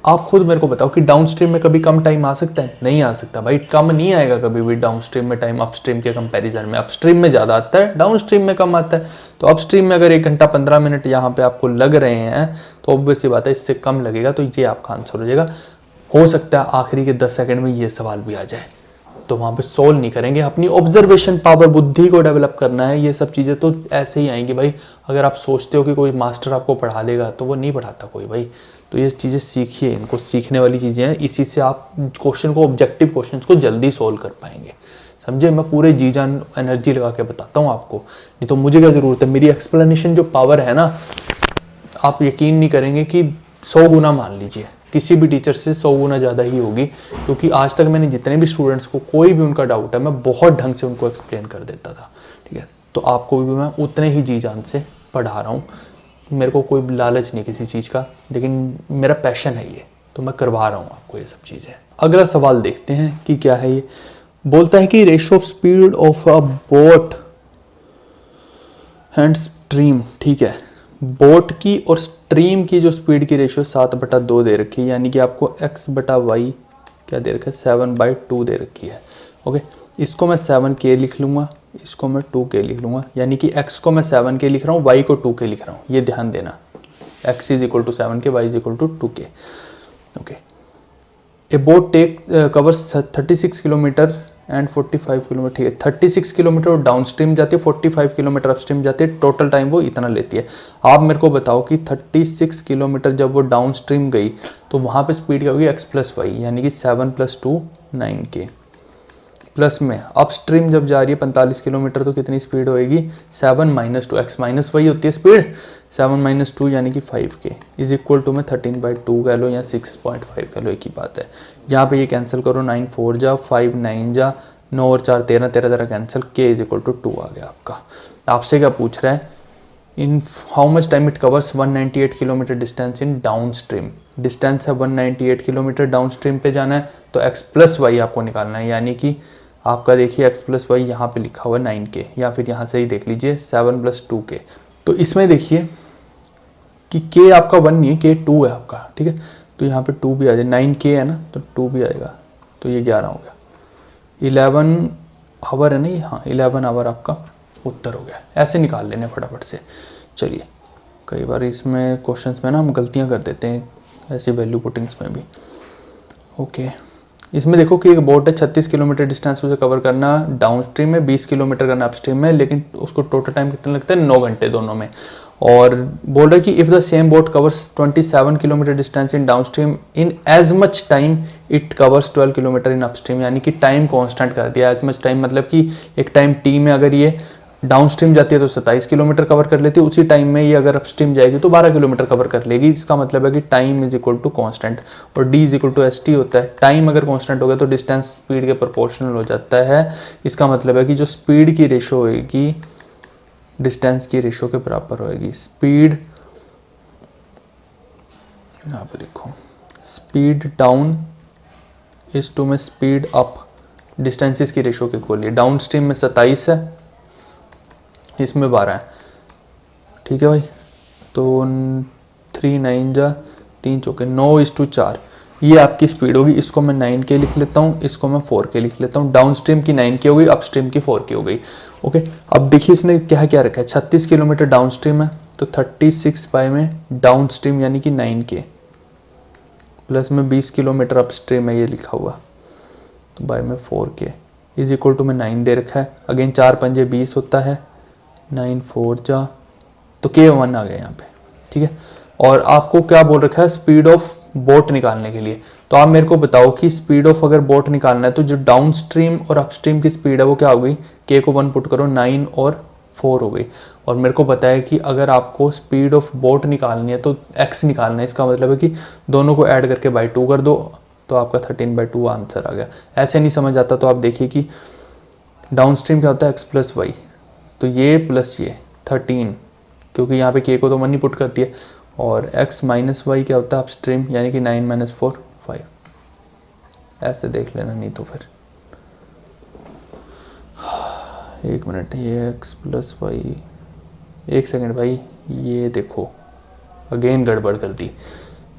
आप खुद मेरे को बताओ कि डाउन स्ट्रीम में कभी कम टाइम आ सकता है? नहीं आ सकता भाई, कम नहीं आएगा कभी भी डाउन स्ट्रीम में टाइम अपस्ट्रीम के कंपैरिजन में। अपस्ट्रीम में ज़्यादा आता है, डाउन स्ट्रीम में कम आता है। तो अपस्ट्रीम में अगर 1 घंटा 15 मिनट यहाँ पे आपको लग रहे हैं तो ऑब्वियस सी बात है इससे कम लगेगा, तो ये आपका आंसर हो जाएगा। हो सकता है आखिरी के 10 सेकंड में ये सवाल भी आ जाए, तो वहाँ पे सोल्व नहीं करेंगे, अपनी ऑब्जर्वेशन पावर, बुद्धि को डेवलप करना है। ये सब चीज़ें तो ऐसे ही आएंगी भाई। अगर आप सोचते हो कि कोई मास्टर आपको पढ़ा देगा तो वो नहीं पढ़ाता कोई भाई। तो ये चीज़ें सीखिए, इनको सीखने वाली चीज़ें हैं, इसी से आप क्वेश्चन को, ऑब्जेक्टिव क्वेश्चन को जल्दी सोल्व कर पाएंगे, समझे। मैं पूरे जी जान एनर्जी लगा के बताता हूँ आपको, नहीं तो मुझे क्या ज़रूरत है। मेरी एक्सप्लेनेशन जो पावर है ना, आप यकीन नहीं करेंगे कि 100 गुना, मान लीजिए किसी भी टीचर से 100 गुना ज़्यादा ही होगी। क्योंकि आज तक मैंने जितने भी स्टूडेंट्स को कोई भी उनका डाउट है, मैं बहुत ढंग से उनको एक्सप्लेन कर देता था, ठीक है। तो आपको भी मैं उतने ही जी जान से पढ़ा रहा हूँ। मेरे को कोई लालच नहीं किसी चीज़ का, लेकिन मेरा पैशन है ये, तो मैं करवा रहा हूँ आपको ये सब चीज़ें। अगला सवाल देखते हैं कि क्या है ये। बोलता है कि ratio of speed of a boat and stream, ठीक है। बोट की और स्ट्रीम की जो स्पीड की रेशियो 7/2 दे रखी है, यानी कि आपको x/y क्या दे रखा है, 7/2 दे रखी है। ओके, इसको मैं 7k लिख लूँगा, इसको मैं 2k लिख लूँगा, यानी कि x को मैं 7k लिख रहा हूँ, y को 2k लिख रहा हूँ। ये ध्यान देना, x = 7k, y = 2k। Okay, a boat take covers 36 kilometre and 45 kilometre, ठीक है। 36 किलोमीटर डाउन स्ट्रीम जाती है, 45 किलोमीटर अपस्ट्रीम जाती है, टोटल टाइम वो इतना लेती है। आप मेरे को बताओ कि 36 किलोमीटर जब वो डाउन स्ट्रीम गई तो वहाँ पे स्पीड क्या होगी, x+y, यानी कि 7 + 2 9k, प्लस में अपस्ट्रीम जब जा रही है 45 किलोमीटर तो कितनी स्पीड होएगी, 7 - 2, x-y होती है स्पीड, 7 - 2 यानी कि 5k = में 13/2 कह लो या 6.5 कह लो, एक ही बात है। यहाँ पे ये कैंसिल करो, 9 4 जा, 5 9 जा, 9 और 4 13, 13 कैंसिल, k = 2 आ गया आपका। आपसे क्या पूछ रहा है, in how much time it covers 198 kilometre distance in down stream. Distance है 198 किलोमीटर, डाउन स्ट्रीम पे जाना है, तो x+y आपको निकालना है, यानी कि आपका देखिए x+y यहाँ पे लिखा हुआ है 9k, या फिर यहाँ से ही देख लीजिए 7 + 2k। तो इसमें देखिए कि k आपका 1 नहीं है, k 2 है आपका, ठीक है। तो यहाँ पे 2 भी आ जाए, 9k है ना तो 2 भी आएगा, तो ये 11 हो गया। आवर है नहीं, हाँ 11 आवर आपका उत्तर हो गया। ऐसे निकाल लेने फटाफट से। चलिए, कई बार इसमें क्वेश्चंस में ना हम गलतियां कर देते हैं ऐसी वैल्यू पुटिंग्स में भी। ओके, इसमें देखो कि एक बोट है 36 किलोमीटर डिस्टेंस उसे कवर करना डाउन स्ट्रीम में, 20 किलोमीटर करना अपस्ट्रीम में, लेकिन उसको टोटल टाइम कितना लगता है 9 घंटे दोनों में। और बोल रहा है कि if the same boat covers 27 kilometre distance in downstream in as much time it covers 12 kilometre in upstream, यानी कि टाइम कॉन्स्टेंट कर दिया। एज मच टाइम मतलब कि एक टाइम टी में अगर ये डाउन स्ट्रीम जाती है तो 27 किलोमीटर कवर कर लेती है, उसी टाइम में ये अगर अपस्ट्रीम जाएगी तो 12 किलोमीटर कवर कर लेगी। इसका मतलब है कि time is equal to constant और D is equal to S T होता है। टाइम अगर कॉन्स्टेंट हो गया तो डिस्टेंस स्पीड के प्रोपोर्शनल हो जाता है। इसका मतलब है कि जो स्पीड की रेशो होगी डिस्टेंस की रेशो के बराबर होगी। स्पीड, यहाँ पे देखो, स्पीड डाउन इज टू में स्पीड अप डिस्टेंसेस की रेशो के इक्वल है। डाउन स्ट्रीम में 27 है, इसमें 12 है, ठीक है भाई। तो 3 9 जा 3 चौके 9:4 ये आपकी स्पीड होगी। इसको मैं 9 के लिख लेता हूँ, इसको मैं 4 के लिख लेता हूँ। डाउन स्ट्रीम की 9 की हो गई, अप स्ट्रीम की 4 की हो गई। ओके, अब देखिए इसने क्या क्या रखा है, 36 किलोमीटर डाउन स्ट्रीम है तो 36 बाय में डाउन स्ट्रीम यानी कि 9 के, प्लस में 20 किलोमीटर अप स्ट्रीम है ये लिखा हुआ, तो बाय में 4 के इज इक्वल टू में 9 दे रखा है। अगेन 4 पंजे 20 होता है, 9 4 जा, तो के 1 आ गया यहाँ पे, ठीक है। और आपको क्या बोल रखा है, स्पीड ऑफ बोट निकालने के लिए। तो आप मेरे को बताओ कि स्पीड ऑफ अगर बोट निकालना है तो जो डाउन स्ट्रीम और अपस्ट्रीम की स्पीड है वो क्या हो गई, के को 1 पुट करो, 9 और 4 हो गई। और मेरे को पता है कि अगर आपको स्पीड ऑफ बोट निकालनी है तो एक्स निकालना है। इसका मतलब है कि दोनों को ऐड करके बाई 2 कर दो तो आपका 13/2 आंसर आ गया। ऐसे नहीं समझ आता तो आप देखिए कि डाउन स्ट्रीम क्या होता है, एक्स प्लस वाई, तो ये प्लस ये 13, क्योंकि यहाँ पे के को तो 1 ही पुट करती है, और x माइनस वाई क्या होता है अपस्ट्रीम, यानी कि 9 - 4 5। ऐसे देख लेना, नहीं तो फिर 1 मिनट, ये x प्लस वाई, 1 सेकेंड भाई, ये देखो अगेन गड़बड़ कर दी।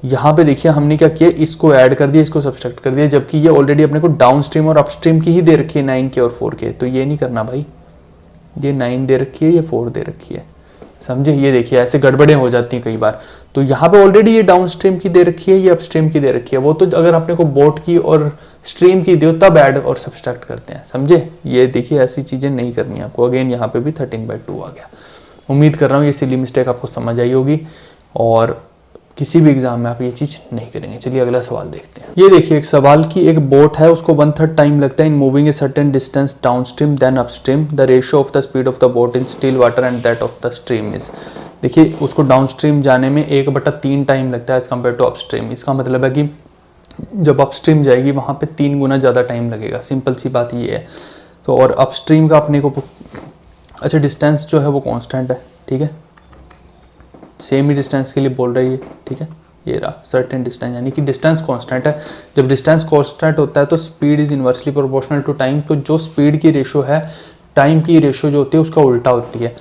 यहाँ पे देखिए हमने क्या किया, इसको ऐड कर दिया, इसको सब्सट्रैक्ट कर दिया, जबकि ये ऑलरेडी अपने को डाउन स्ट्रीम और अपस्ट्रीम की ही दे रखी है 9 के और 4 के। तो ये नहीं करना भाई, ये 9 दे रखी है, ये 4 दे रखी है, समझे। ये देखिए ऐसे गड़बड़ें हो जाती हैं कई बार। तो यहाँ पे ऑलरेडी ये डाउन स्ट्रीम की दे रखी है, ये अपस्ट्रीम की दे रखी है। वो तो अगर अपने को बोट की और स्ट्रीम की दो तब ऐड और सब्सट्रैक्ट करते हैं, समझे। ये देखिए ऐसी चीजें नहीं करनी आपको। अगेन यहाँ पे भी 13/2 आ गया। उम्मीद कर रहा हूँ ये सिली मिस्टेक आपको समझ आई होगी और किसी भी एग्जाम में आप ये चीज नहीं करेंगे। चलिए अगला सवाल देखते हैं। ये देखिए एक सवाल की एक बोट है, उसको 1/3 टाइम लगता है in moving a certain distance downstream then upstream. The ratio of the speed of the boat in still water and that of the stream is. देखिए उसको डाउन स्ट्रीम जाने में 1/3 टाइम लगता है एज कम्पेयर टू अपस्ट्रीम। इसका मतलब है कि जब अपस्ट्रीम जाएगी वहां पे 3 गुना ज़्यादा टाइम लगेगा। सिंपल सी बात ये है। तो और अपस्ट्रीम का अपने को अच्छा डिस्टेंस जो है वो कांस्टेंट है, ठीक है, सेम ही डिस्टेंस के लिए बोल रही है, ठीक है। ये रहा सर्टेन डिस्टेंस, यानी कि डिस्टेंस कांस्टेंट है। जब डिस्टेंस कांस्टेंट होता है तो speed is inversely proportional to time. तो जो स्पीड की रेशो है टाइम की रेशो जो होती है उसका उल्टा होती है।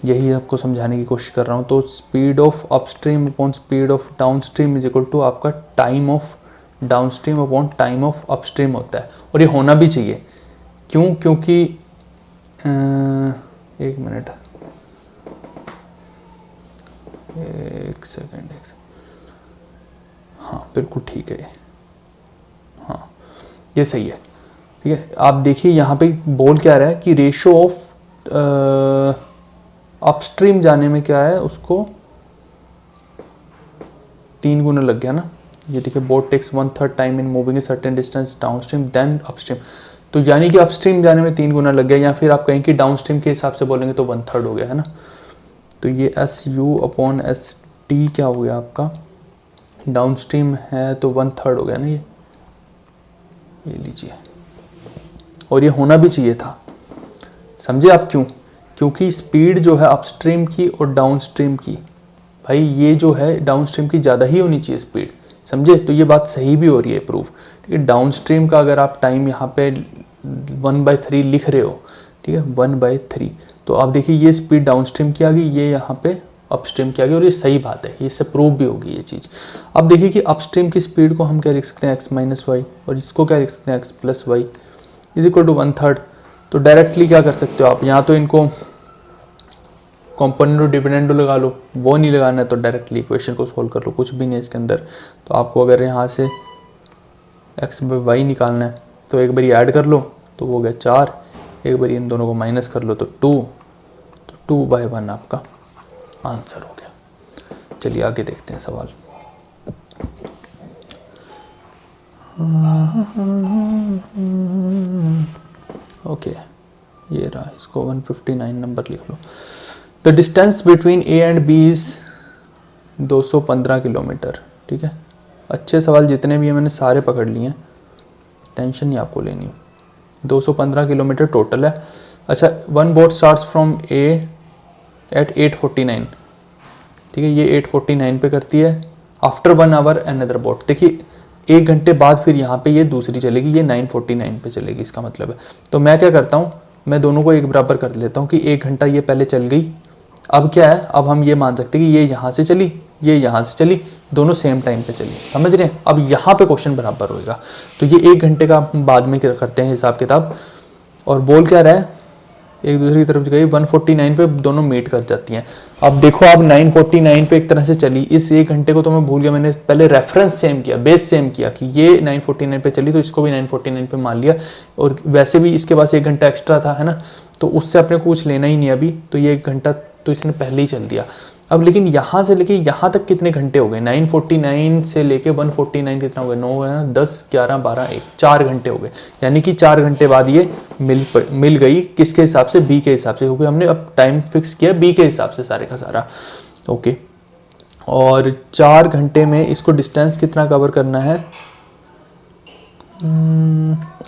यही आपको समझाने की कोशिश कर रहा हूँ। तो speed of upstream upon speed of down stream is equal to आपका time of down stream upon time of upstream होता है। और ये होना भी चाहिए। क्यों? क्योंकि एक मिनट, एक सेकेंड, हाँ बिल्कुल ठीक है, हाँ ये सही है, ठीक है। आप देखिए यहाँ पे बोल क्या रहा है कि रेशो ऑफ अपस्ट्रीम जाने में क्या है, उसको 3 गुना लग गया ना। ये देखिए boat takes 1/3 time in moving a certain distance downstream then upstream. तो यानी कि अपस्ट्रीम जाने में 3 गुना लग गया, या फिर आप कहें कि डाउन स्ट्रीम के हिसाब से बोलेंगे तो 1/3 हो गया, है ना। तो ये SU अपॉन ST क्या हो गया आपका, डाउन स्ट्रीम है तो 1/3 हो गया ना ये लीजिए। और ये होना भी चाहिए था, समझे आप क्यों? क्योंकि स्पीड जो है अपस्ट्रीम की और डाउन स्ट्रीम की, भाई ये जो है डाउन स्ट्रीम की ज़्यादा ही होनी चाहिए स्पीड, समझे। तो ये बात सही भी हो रही है प्रूफ, ठीक है। डाउन स्ट्रीम का अगर आप टाइम यहाँ पे 1/3 लिख रहे हो, ठीक है, 1/3, तो आप देखिए ये स्पीड डाउन स्ट्रीम की आ गई, ये यहाँ पे अपस्ट्रीम की आ गई, और ये सही बात है, इससे प्रूव भी होगी ये चीज़। अब देखिए कि अपस्ट्रीम की स्पीड को हम क्या लिख सकते हैं, x - y, और इसको क्या लिख सकते हैं, x + y is equal to 1/3। तो डायरेक्टली क्या कर सकते हो आप, यहाँ तो इनको कॉम्पोनेंट डिपेंडेंट लगा लो, वो नहीं लगाना है तो डायरेक्टली इक्वेशन को सोल्व कर लो, कुछ भी नहीं है इसके अंदर। तो आपको अगर यहाँ से x बाई वाई निकालना है तो एक बारी ऐड कर लो तो वो हो गया 4, एक बारी इन दोनों को माइनस कर लो तो 2, तो 2/1 आपका आंसर हो गया। चलिए आगे देखते हैं सवाल। ओके ये रहा, इसको 159 नंबर लिख लो। The distance between A and B is 215 kilometre. ठीक है, अच्छे सवाल जितने भी हैं मैंने सारे पकड़ लिए हैं, टेंशन नहीं आपको लेनी। 215 किलोमीटर टोटल है। अच्छा, one boat starts from A at 8:49। ठीक है, ये 8:49 पे करती है। आफ्टर 1 आवर अनदर बोट, देखिए 1 घंटे बाद फिर यहाँ पे ये दूसरी चलेगी, ये 9:49 पे चलेगी, इसका मतलब है। तो मैं क्या करता हूँ, मैं दोनों को एक बराबर कर लेता हूँ कि 1 घंटा ये पहले चल गई। अब क्या है, अब हम ये मान सकते हैं कि ये यहाँ से चली, ये यहाँ से चली, दोनों सेम टाइम पे चली, समझ रहे हैं। अब यहाँ पे क्वेश्चन बराबर होएगा, तो ये 1 घंटे का बाद में करते हैं हिसाब किताब। और बोल क्या रहा है, एक दूसरे की तरफ गई 149 पे दोनों मीट कर जाती हैं। अब देखो आप 9:49 पे एक तरह से चली, इस 1 घंटे को तो मैं भूल गया, मैंने पहले रेफरेंस सेम किया, बेस सेम किया कि ये 9:49 पे चली तो इसको भी 9:49 पे मान लिया। और वैसे भी इसके पास 1 घंटा एक्स्ट्रा था, है ना, तो उससे अपने को कुछ लेना ही नहीं अभी, तो ये 1 घंटा तो इसने पहले ही चल दिया। अब लेकिन यहाँ से लेके यहाँ तक कितने घंटे हो गए, 9:49 से लेके 1:49 कितना हो गया, 9 है ना, 10, 11, 12, 1, 4 घंटे हो गए। यानी कि 4 घंटे बाद ये मिल गई, किसके हिसाब से, बी के हिसाब से, क्योंकि हमने अब टाइम फिक्स किया बी के हिसाब से सारे का सारा। ओके, और 4 घंटे में इसको डिस्टेंस कितना कवर करना है,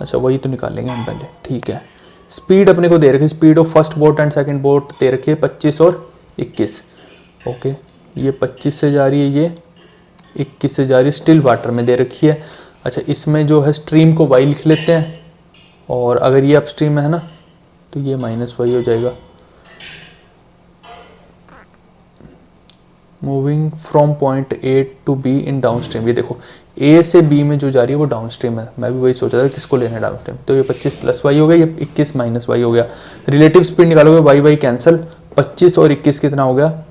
अच्छा वही तो निकालेंगे हम पहले। ठीक है, स्पीड अपने को दे रखी है, speed of first boat and second boat दे रखी है 25 और 21। ओके, ये 25 से जा रही है, ये 21 से जा रही है, स्टिल वाटर में दे रखी है। अच्छा, इसमें जो है स्ट्रीम को वाई लिख लेते हैं, और अगर ये अप स्ट्रीम में है ना तो ये माइनस वाई हो जाएगा। Moving from point A to B in downstream, ये देखो ए से बी में जो जा रही है वो डाउन स्ट्रीम है, मैं भी वही सोचा था किसको लेना है डाउन स्ट्रीम। तो ये 25 प्लस वाई हो गया, ये 21 माइनस वाई हो गया। रिलेटिव स्पीड निकालोगे, वाई वाई कैंसिल, 25 और 21 कितना हो गया,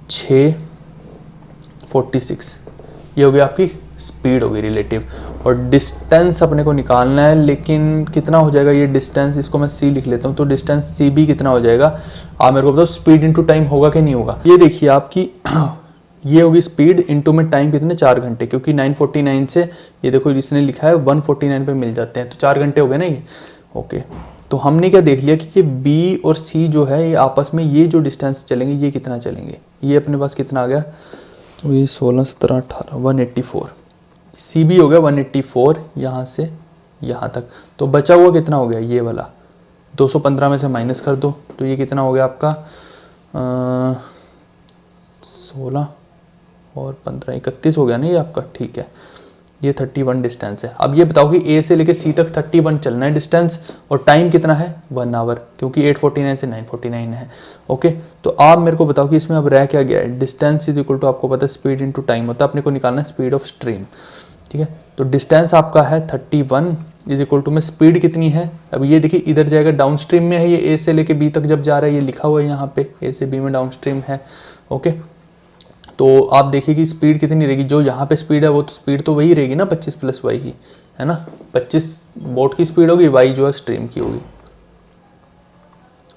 6:46, ये हो गया आपकी स्पीड हो गई रिलेटिव। और डिस्टेंस अपने को निकालना है, लेकिन कितना हो जाएगा ये डिस्टेंस, इसको मैं सी लिख लेता हूँ, तो डिस्टेंस सी बी कितना हो जाएगा, आप मेरे को बताओ। स्पीड इनटू टाइम होगा कि नहीं होगा, ये देखिए आपकी ये होगी स्पीड इनटू में टाइम कितने, 4 घंटे, क्योंकि 9:49 से ये देखो इसने लिखा है 1:49 पे मिल जाते हैं, तो 4 घंटे हो गए ना ये। ओके, तो हमने क्या देख लिया कि ये बी और सी जो है ये आपस में ये जो डिस्टेंस चलेंगे ये कितना चलेंगे, ये अपने पास कितना आ गया, तो ये 16, 17, 18, 184। सी बी हो गया 184 यहाँ से यहाँ तक, तो बचा हुआ कितना हो गया, ये वाला 215 में से माइनस कर दो, तो ये कितना हो गया आपका 16 और 15, 31 हो गया ना ये आपका। ठीक है, ये 31 डिस्टेंस है। अब ये बताओ कि ए से लेके सी तक 31 चलना है डिस्टेंस, और टाइम कितना है 1 आवर, क्योंकि 8:49 से 9:49 है। ओके, तो आप मेरे को बताओ कि इसमें अब रह क्या गया है, डिस्टेंस इज इक्वल टू, आपको पता है स्पीड इनटू टाइम होता है, अपने को निकालना है स्पीड ऑफ स्ट्रीम। ठीक है, तो डिस्टेंस आपका है 31 इज इक्वल टू में स्पीड कितनी है, अब ये देखिए इधर जाएगा डाउन स्ट्रीम में है, ये ए से लेके बी तक जब जा रहा है, ये लिखा हुआ है यहाँ पे ए से बी में डाउन स्ट्रीम है। ओके, तो आप देखिए कि स्पीड कितनी रहेगी, जो यहाँ पे स्पीड है वो तो स्पीड तो वही रहेगी ना, 25 प्लस वाई ही है ना, 25 बोट की स्पीड होगी, वाई जो है स्ट्रीम की होगी,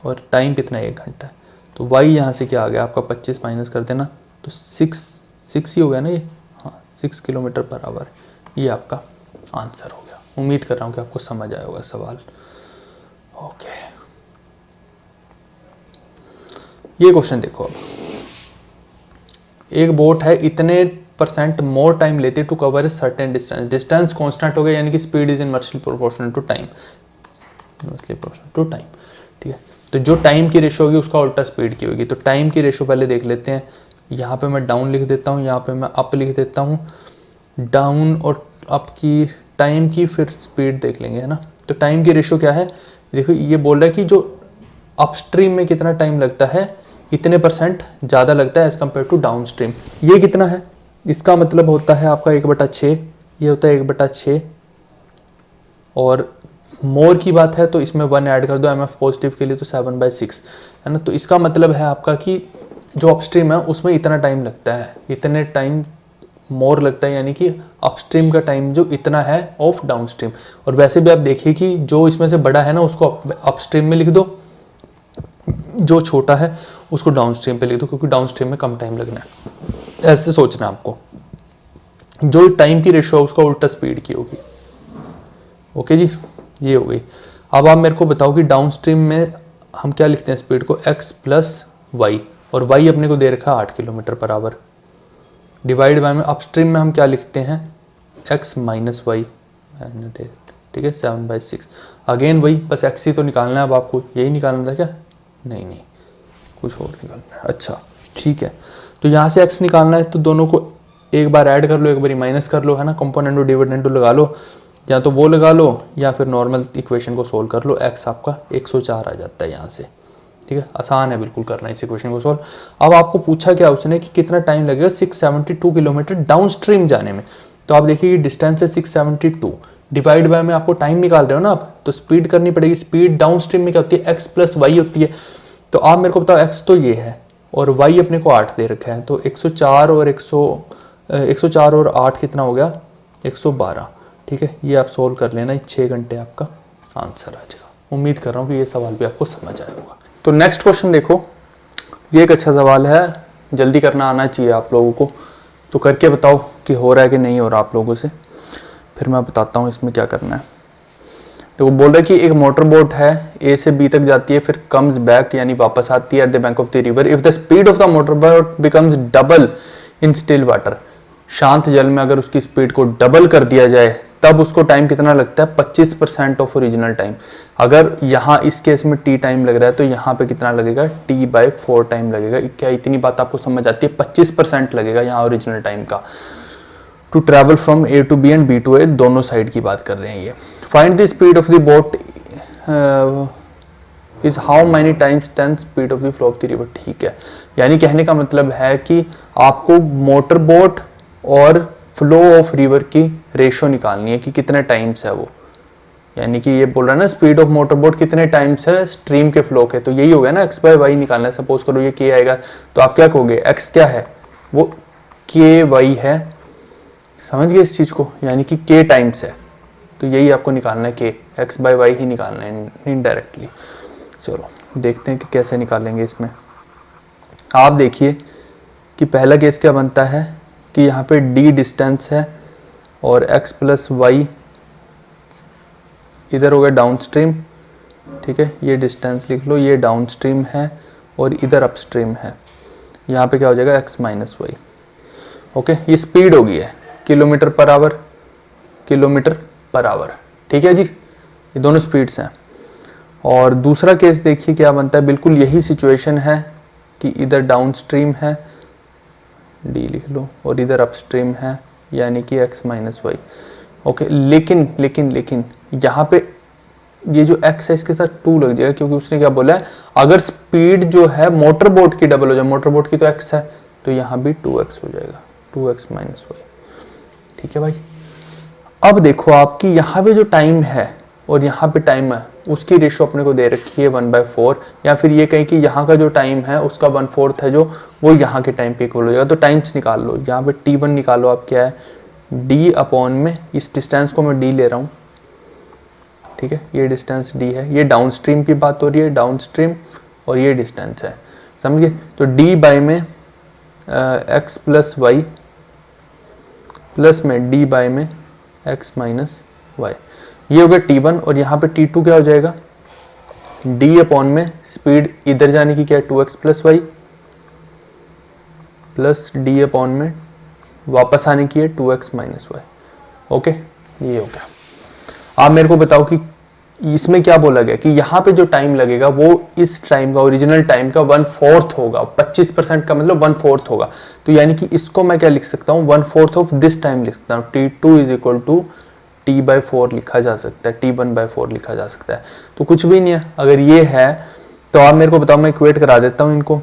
और टाइम कितना है 1 घंटा है। तो वाई यहाँ से क्या आ गया आपका 25 माइनस कर देना, तो 6 ही हो गया ना ये, हाँ 6 किलोमीटर पर आवर, ये आपका आंसर हो गया। उम्मीद कर रहा हूँ कि आपको समझ आया होगा सवाल। ओके, ये क्वेश्चन देखो, अब एक बोट है, इतने % मोर टाइम लेती to cover a certain distance, distance constant हो गया, यानी कि speed is inversely proportional to time, inversely proportional to time. ठीक है, तो जो टाइम की रेशो होगी उसका उल्टा स्पीड की होगी। तो टाइम की रेशो पहले देख लेते हैं, यहाँ पे मैं डाउन लिख देता हूँ, यहाँ पे मैं अप लिख देता हूँ, डाउन और अप की टाइम की फिर स्पीड देख लेंगे, है ना। तो टाइम की रेशो क्या है, देखो ये बोल रहा है कि जो अपस्ट्रीम में कितना टाइम लगता है, इतने % ज़्यादा लगता है as compare to downstream. ये कितना है, इसका मतलब होता है आपका 1/6, ये होता है 1/6, और मोर की बात है तो इसमें 1 ऐड कर दो एम एफ पॉजिटिव के लिए, तो 7/6 है ना। तो इसका मतलब है आपका कि जो अपस्ट्रीम है उसमें इतना टाइम लगता है, इतने टाइम मोर लगता है, यानी कि अपस्ट्रीम का टाइम जो इतना है ऑफ डाउनस्ट्रीम। और वैसे भी आप देखिए कि जो इसमें से बड़ा है ना उसको अपस्ट्रीम में लिख दो, जो छोटा है उसको डाउनस्ट्रीम पे लिख दो, क्योंकि डाउनस्ट्रीम में कम टाइम लगना है। ऐसे सोचना है आपको, जो टाइम की रेशो है उसका उल्टा स्पीड की होगी। ओके जी, ये हो गई। अब आप मेरे को बताओ कि डाउनस्ट्रीम में हम क्या लिखते हैं स्पीड को, x प्लस वाई, और y अपने को दे रखा है 8 kilometre per our, divide by में अपस्ट्रीम में हम क्या लिखते हैं, x माइनस वाई, ठीक है, 7/6। अगेन वही, बस x ही तो निकालना है। अब आपको यही निकालना था क्या? नहीं, कुछ और निकालना है। अच्छा ठीक है, तो यहाँ से x निकालना है, तो दोनों को एक बार ऐड कर लो, एक बार माइनस कर लो, है ना। कंपोनेंट और डिविडेंड लगा लो, या तो वो लगा लो या फिर नॉर्मल इक्वेशन को सोल्व कर लो। x आपका 104 आ जाता है यहाँ से, ठीक है। आसान है बिल्कुल करना इस इक्वेशन को सोल्व। अब आपको पूछा क्या उसने कि कितना टाइम लगेगा 672 किलोमीटर डाउनस्ट्रीम जाने में। तो आप देखिए डिस्टेंस है 672, डिवाइड बाय में आपको टाइम निकाल रहे हो ना आप, तो स्पीड करनी पड़ेगी। स्पीड डाउनस्ट्रीम में क्या होती है, x प्लस वाई होती है। तो आप मेरे को बताओ x तो ये है और y अपने को 8 दे रखा है, तो 104 और 8 कितना हो गया, 112, ठीक है। ये आप सोल्व कर लेना, 6 घंटे आपका आंसर आ जाएगा। उम्मीद कर रहा हूँ कि ये सवाल भी आपको समझ आया होगा। तो नेक्स्ट क्वेश्चन देखो, ये एक अच्छा सवाल है, जल्दी करना आना चाहिए आप लोगों को। तो करके बताओ कि हो रहा है कि नहीं हो रहा आप लोगों से, फिर मैं बताता हूँ इसमें क्या करना है। तो वो बोल रहा है कि एक मोटर बोट है, ए से बी तक जाती है, फिर कम्स बैक यानी वापस आती है at the bank of the river. If the speed of the motor boat becomes double in still water, शांत जल में अगर उसकी स्पीड को डबल कर दिया जाए तब उसको टाइम कितना लगता है, 25% ऑफ ओरिजिनल टाइम। अगर यहाँ इस केस में t टाइम लग रहा है तो यहाँ पे कितना लगेगा, t/4 टाइम लगेगा। क्या इतनी बात आपको समझ आती है? 25% लगेगा यहाँ ओरिजिनल टाइम का, to travel from A to B and B to A, दोनों साइड की बात कर रहे हैं ये। Find the speed of the boat is how many times 10 speed of the flow of the river. ठीक है, यानी कहने का मतलब है कि आपको मोटर बोट और फ्लो ऑफ रिवर की रेशो निकालनी है कि कितने टाइम्स है वो। यानी कि ये बोल रहा है ना स्पीड ऑफ मोटर बोट कितने टाइम्स है स्ट्रीम के फ्लो के, तो यही हो गया ना, x/y निकालना है। सपोज करो ये k आएगा तो आप क्या कहोगे, x क्या है, वो ky है। समझ गए इस चीज को, यानी कि k टाइम्स है, तो यही आपको निकालना है, k x/y ही निकालना है इनडायरेक्टली। चलो देखते हैं कि कैसे निकालेंगे इसमें। आप देखिए कि पहला केस क्या बनता है कि यहाँ पे d डिस्टेंस है और x प्लस वाई इधर हो गया डाउनस्ट्रीम, ठीक है। ये डिस्टेंस लिख लो, ये डाउनस्ट्रीम है और इधर अपस्ट्रीम है। यहाँ पे क्या हो जाएगा, x माइनस वाई। ओके, ये स्पीड होगी है किलोमीटर पर आवर, ठीक है जी, ये दोनों स्पीड्स हैं। और दूसरा केस देखिए क्या बनता है, बिल्कुल यही सिचुएशन है कि इधर डाउनस्ट्रीम है, d लिख लो, और इधर अपस्ट्रीम है यानी कि x माइनस वाई। ओके, लेकिन यहाँ पे ये जो x है इसके साथ 2 लग जाएगा, क्योंकि उसने क्या बोला है, अगर स्पीड जो है मोटर बोट की डबल हो जाए, मोटर बोट की तो x है, तो यहाँ भी 2x हो जाएगा, 2x माइनस वाई। ठीक है भाई। अब देखो आपकी यहाँ पे जो टाइम है और यहाँ पे टाइम है उसकी रेशो अपने को दे रखी है 1/4, या फिर ये कहें कि यहाँ का जो टाइम है उसका 1/4 है जो, वो यहाँ के टाइम पे इक्वल हो जाएगा। तो टाइम्स निकाल लो, यहाँ पे t1 निकालो, आप क्या है d अपॉन में, इस डिस्टेंस को मैं d ले रहा हूँ, ठीक है, ये डिस्टेंस d है, ये डाउनस्ट्रीम की बात हो रही है, डाउनस्ट्रीम, और ये डिस्टेंस है, समझिए। तो d बाय में x प्लस वाई प्लस में d बाय में x माइनस वाई, ये हो गया t1। और यहाँ पे t2 क्या हो जाएगा, d अपॉन में स्पीड इधर जाने की क्या है 2x plus Y, plus d upon में वापस आने की है 2x माइनस वाई। ओके, ये हो गया। आप मेरे को बताओ कि इसमें क्या बोला गया कि यहाँ पे जो टाइम लगेगा वो इस टाइम का, ओरिजिनल टाइम का 1/4 होगा। 25% का मतलब 1/4 होगा, तो यानी कि इसको मैं क्या लिख सकता हूँ, 1/4 ऑफ दिस टाइम लिख सकता हूँ। t2 is equal to t/4 लिखा जा सकता है, t1/4 लिखा जा सकता है। तो कुछ भी नहीं है, अगर ये है तो आप मेरे को बताओ, मैं इक्वेट करा देता हूँ इनको।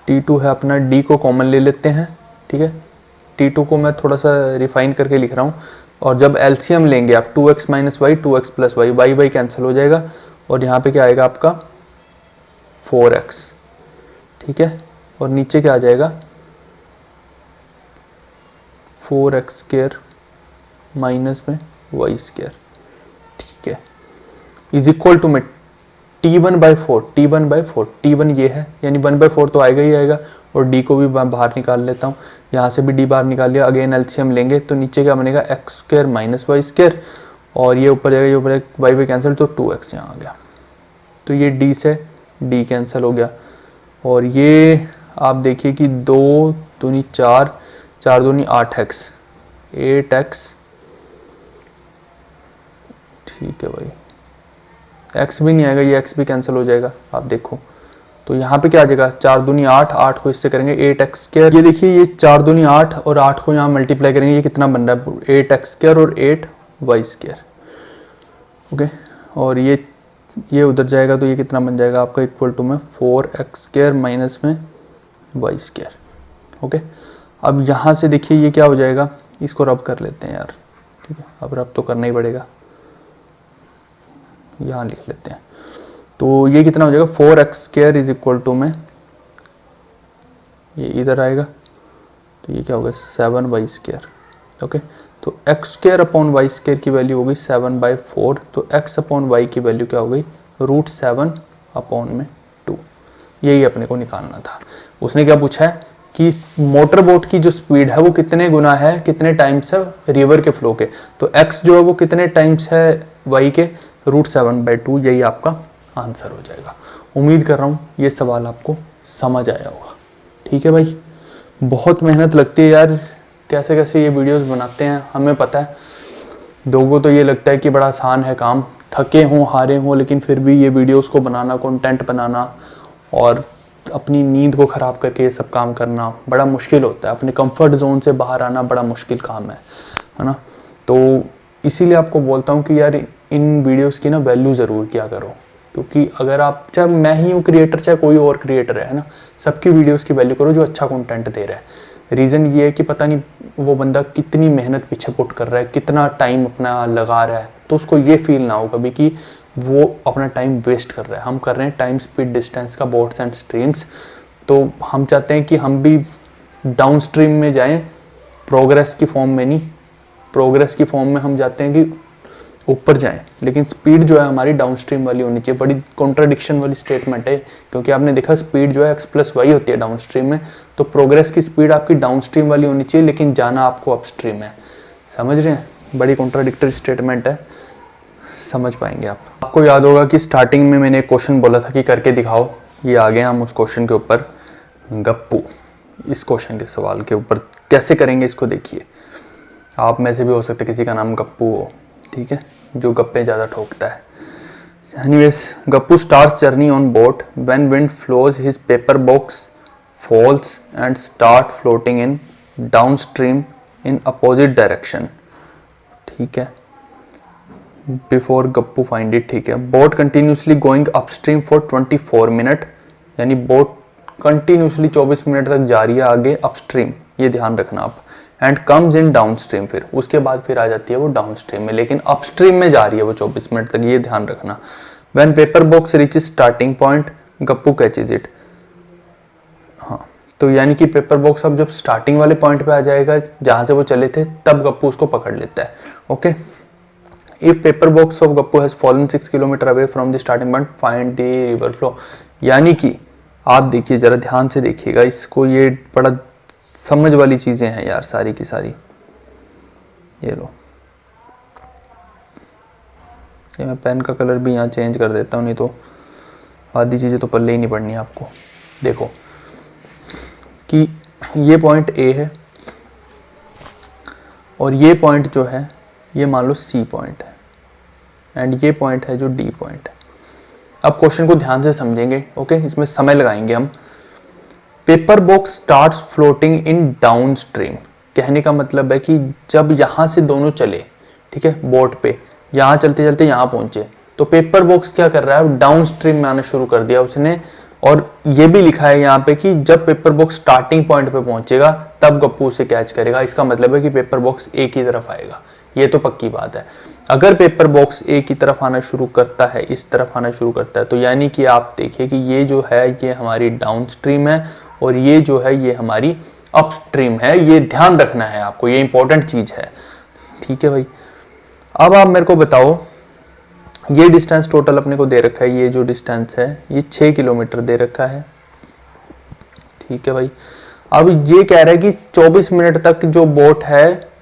t2 है अपना, d को कॉमन ले लेते हैं, ठीक है। t2 को मैं थोड़ा सा रिफाइन करके लिख रहा हूँ, और जब एलसीएम लेंगे आप 2x minus Y 2x plus Y, Y Y cancel हो जाएगा और यहाँ पे क्या आएगा आपका 4x, ठीक है। और नीचे क्या आ जाएगा 4x स्क्वायर माइनस में वाई स्क्वायर, ठीक है, इज इक्वल टू में t1 by 4, t1 by 4, t1 ये है यानी 1/4 तो आएगा ही आएगा। और d को भी बाहर निकाल लेता हूँ, यहाँ से भी d बाहर निकाल लिया। अगेन एलसीएम लेंगे तो नीचे क्या बनेगा X square minus Y square और ये ऊपर जाएगा, ये ऊपर वाई वाई कैंसिल तो 2x यहाँ आ गया। तो ये d से d कैंसिल हो गया और ये आप देखिए कि 2 दूनी 4, 4 दूनी 8x, 8x, ठीक है भाई, x भी नहीं आएगा, ये x भी कैंसिल हो जाएगा आप देखो। तो यहाँ पे क्या आ जाएगा 4 दूनी 8, 8 को इससे करेंगे 8x स्क्वायर। ये देखिए ये 4 दूनी 8 और 8 को यहाँ मल्टीप्लाई करेंगे, ये कितना बन रहा है 8x स्क्वायर और 8y स्क्वायर, ओके। और ये उधर जाएगा तो ये कितना बन जाएगा आपका इक्वल टू में 4x स्क्वायर माइनस में y स्क्वायर, ओके। अब यहाँ से देखिए ये क्या हो जाएगा, इसको रब कर लेते हैं यार, ठीक है, अब रब तो करना ही पड़ेगा, यहाँ लिख लेते हैं। तो ये कितना हो जाएगा 4x square is equal to में ये इधर आएगा तो ये क्या होगा 7y स्क्वायर, ओके। तो x square upon y square की वैल्यू हो गई 7/4, तो x अपॉन y की वैल्यू क्या हो गई √7 अपॉन में 2। यही अपने को निकालना था। उसने क्या पूछा है कि मोटर बोट की जो स्पीड है वो कितने गुना है, कितने टाइम्स है रिवर के फ्लो के, तो x जो है वो कितने टाइम्स है y के √7/2, यही आपका आंसर हो जाएगा। उम्मीद कर रहा हूँ ये सवाल आपको समझ आया होगा, ठीक है भाई। बहुत मेहनत लगती है यार, कैसे कैसे ये वीडियोस बनाते हैं, हमें पता है। लोगों तो ये लगता है कि बड़ा आसान है काम, थके हों हारे हों, लेकिन फिर भी ये वीडियोस को बनाना, कंटेंट बनाना और अपनी नींद को ख़राब करके ये सब काम करना बड़ा मुश्किल होता है। अपने कंफर्ट जोन से बाहर आना बड़ा मुश्किल काम है ना। तो इसीलिए आपको बोलता हूँ कि यार इन वीडियोस की ना वैल्यू ज़रूर किया करो, क्योंकि अगर आप, चाहे मैं ही हूँ क्रिएटर चाहे कोई और क्रिएटर है ना, सबकी वीडियोस की वैल्यू करो जो अच्छा कंटेंट दे रहा है। रीज़न ये है कि पता नहीं वो बंदा कितनी मेहनत पीछे पुट कर रहा है, कितना टाइम अपना लगा रहा है, तो उसको ये फील ना हो कभी कि वो अपना टाइम वेस्ट कर रहा है। हम कर रहे हैं टाइम स्पीड डिस्टेंस का बोट्स एंड स्ट्रीम्स, तो हम चाहते हैं कि हम भी डाउन स्ट्रीम में जाएं, प्रोग्रेस की फॉर्म में नहीं। प्रोग्रेस की फॉर्म में हम चाहते हैं कि ऊपर जाएं, लेकिन स्पीड जो है हमारी डाउन स्ट्रीम वाली होनी चाहिए। बड़ी कॉन्ट्राडिक्शन वाली स्टेटमेंट है, क्योंकि आपने देखा स्पीड जो है x प्लस वाई होती है डाउन स्ट्रीम में, तो प्रोग्रेस की स्पीड आपकी डाउन स्ट्रीम वाली होनी चाहिए, लेकिन जाना आपको अप स्ट्रीम है। समझ रहे हैं, बड़ी कॉन्ट्राडिक्टरी स्टेटमेंट है, समझ पाएंगे आप। आपको याद होगा कि स्टार्टिंग में मैंने एक क्वेश्चन बोला था कि करके दिखाओ, ये आ गए हम उस क्वेश्चन के ऊपर। गप्पू, इस क्वेश्चन के सवाल के ऊपर कैसे करेंगे इसको देखिए। आप में से भी हो सकता है किसी का नाम गप्पू हो, ठीक है, जो गप्पे ज़्यादा ठोकता है। Anyways, Gappu starts journey on boat when wind flows his paper box falls and start floating in downstream in opposite direction, ठीक है, बिफोर गप्पू फाइंड इट, ठीक है। Boat continuously going upstream for 24 minute, यानी बोट कंटिन्यूसली 24 मिनट तक जा रही है आगे अपस्ट्रीम, ये ध्यान रखना आप। And comes in down stream, फिर उसके बाद फिर आ जाती है वो डाउन स्ट्रीम में, लेकिन अपस्ट्रीम में जा रही है वो 24 मिनट तक, ये ध्यान रखना। When paper box reaches starting point Gappu catches it, हाँ, तो यानी कि पेपर बॉक्स अब जब स्टार्टिंग वाले पॉइंट पे आ जाएगा जहां से वो चले थे, तब गप्पू उसको पकड़ लेता है, okay. If paper box of Gappu has fallen 6 kilometre away from the starting point find the river flow, यानी कि आप देखिए जरा ध्यान से देखिएगा इसको, ये बड़ा समझ वाली चीजें हैं यार सारी की सारी। ये लो, ये मैं पेन का कलर भी यहाँ चेंज कर देता हूँ, नहीं तो आधी चीजें तो पल्ले ही नहीं पड़नी आपको। देखो कि ये पॉइंट ए है और ये पॉइंट जो है ये मान लो सी पॉइंट है एंड ये पॉइंट है जो डी पॉइंट है। अब क्वेश्चन को ध्यान से समझेंगे, ओके, इसमें समय लगाएंगे हम। Paper box starts floating in down stream, कहने का मतलब है कि जब यहाँ से दोनों चले, ठीक है, बोट पे यहाँ चलते चलते यहाँ पहुंचे, तो पेपर बॉक्स क्या कर रहा है, डाउन स्ट्रीम में आना शुरू कर दिया उसने। और ये भी लिखा है यहाँ पे कि जब पेपर बॉक्स स्टार्टिंग पॉइंट पे पहुंचेगा तब गप्पू उसे कैच करेगा। इसका मतलब है कि पेपर बॉक्स एक ही तरफ आएगा, ये तो पक्की बात है। अगर पेपर बॉक्स ए की तरफ आना शुरू करता है, इस तरफ आना शुरू करता है, तो यानी कि आप देखिए कि ये जो है ये हमारी डाउन स्ट्रीम है और ये जो है ये हमारी अप स्ट्रीम है। ये ध्यान रखना है आपको, ये इंपॉर्टेंट चीज है। ठीक है भाई, अब आप मेरे को बताओ, ये डिस्टेंस टोटल अपने को दे रखा है, ये जो डिस्टेंस है ये 6 किलोमीटर दे रखा है। ठीक है भाई, अब ये कह रहा है कि 24 मिनट तक जो बोट है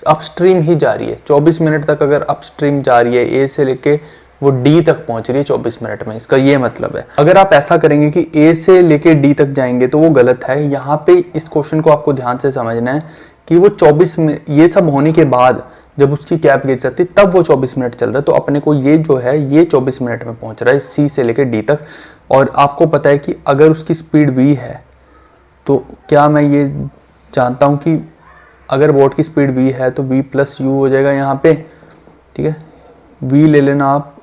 अपस्ट्रीम ही जा रही है। 24 मिनट तक अगर अपस्ट्रीम जा रही है, ए से लेके वो डी तक पहुंच रही है 24 मिनट में, इसका ये मतलब है। अगर आप ऐसा करेंगे कि ए से लेके डी तक जाएंगे तो वो गलत है। यहाँ पे इस क्वेश्चन को आपको ध्यान से समझना है कि वो 24 मिनट, ये सब होने के बाद जब उसकी कैप गिर जाती तब वो 24 मिनट चल रहा है, तो अपने को ये जो है ये 24 मिनट में पहुंच रहा है सी से लेके डी तक। और आपको पता है कि अगर उसकी स्पीड v है तो क्या मैं ये जानता हूं कि अगर बोट की स्पीड v है तो v प्लस यू हो जाएगा यहाँ पे। ठीक है, v ले लेना आप,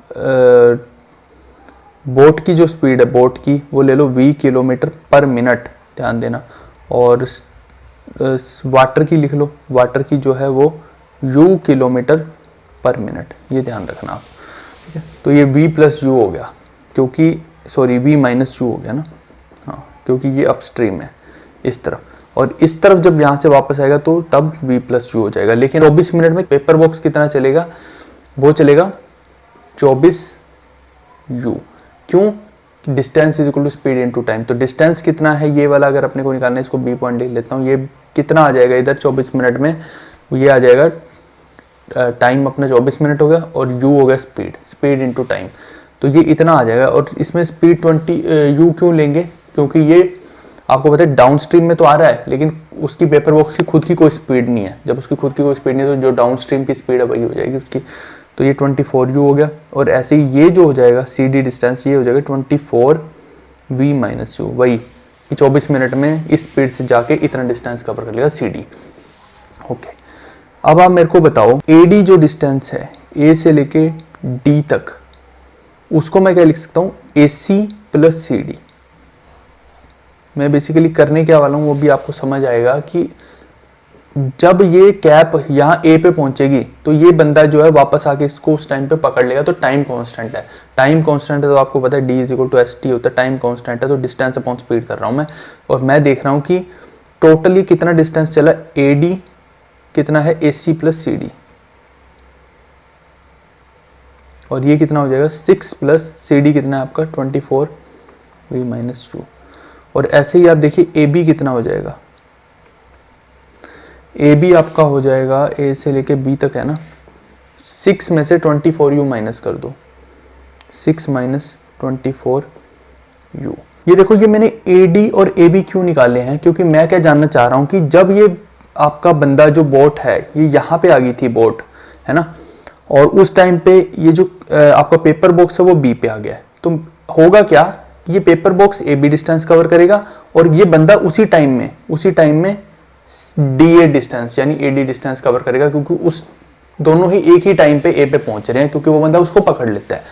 बोट की जो स्पीड है बोट की वो ले लो v किलोमीटर पर मिनट, ध्यान देना। और वाटर की लिख लो, वाटर की जो है वो u किलोमीटर पर मिनट, ये ध्यान रखना आप। ठीक है, तो ये v प्लस यू हो गया, क्योंकि सॉरी v माइनस यू हो गया ना, हाँ, क्योंकि ये अपस्ट्रीम है इस तरफ, और इस तरफ जब यहाँ से वापस आएगा तो तब v प्लस यू हो जाएगा। लेकिन 24 मिनट में पेपर बॉक्स कितना चलेगा, वो चलेगा 24 u। क्यों? Distance is equal to speed into time. तो डिस्टेंस कितना है ये वाला अगर अपने को निकालना है, इसको बी पॉइंट लिख लेता हूँ। ये कितना आ जाएगा इधर 24 मिनट में, ये आ जाएगा टाइम अपना 24 मिनट हो गया और u हो गया स्पीड, स्पीड इनटू टाइम, तो ये इतना आ जाएगा। और इसमें स्पीड 20 u क्यों लेंगे, क्योंकि ये आपको पता है डाउन स्ट्रीम में तो आ रहा है, लेकिन उसकी पेपर बॉक्स की खुद की कोई स्पीड नहीं है। जब उसकी खुद की कोई स्पीड नहीं है तो जो डाउन स्ट्रीम की स्पीड है वही हो जाएगी उसकी। तो ये 24u हो गया, और ऐसे ही ये जो हो जाएगा सी डी डिस्टेंस, ये हो जाएगा 24v माइनस यू, वही 24 मिनट में इस स्पीड से जाके इतना डिस्टेंस कवर कर लेगा सी डी। ओके, अब आप मेरे को बताओ ए डी जो डिस्टेंस है ए से लेके डी तक, उसको मैं क्या लिख सकता हूँ, ए सी प्लस सी डी। मैं बेसिकली करने क्या वाला हूँ वो भी आपको समझ आएगा कि जब ये कैप यहाँ ए पे पहुंचेगी तो ये बंदा जो है वापस आके इसको उस टाइम पे पकड़ लेगा। तो टाइम कांस्टेंट है, टाइम कांस्टेंट है तो आपको पता है D is equal to S T होता है, टाइम कांस्टेंट है तो डिस्टेंस अपॉन स्पीड कर रहा हूँ मैं। और मैं देख रहा हूँ कि टोटली कितना डिस्टेंस चला, ए डी कितना है, ए सी प्लस सी डी, और ये कितना हो जाएगा 6 प्लस सी डी कितना है आपका 24v माइनस यू। और ऐसे ही आप देखिए ए बी कितना हो जाएगा, ए बी आपका हो जाएगा ए से लेके बी तक है ना, 6 में से 24u माइनस कर दो, 6 माइनस 24u। ये देखो ये मैंने ए डी और ए बी क्यों निकाले हैं, क्योंकि मैं क्या जानना चाह रहा हूं कि जब ये आपका बंदा जो बोट है ये यहाँ पे आ गई थी बोट, है ना, और उस टाइम पे ये जो आपका पेपर बॉक्स है वो बी पे आ गया है, तो होगा क्या, ये paper box A B distance cover करेगा और ये बंदा उसी टाइम में डी ए डिस्टेंस यानी ए डी डिस्टेंस कवर करेगा, क्योंकि उस दोनों ही एक ही टाइम पे ए पे पहुंच रहे हैं, क्योंकि वो बंदा उसको पकड़ लेता है।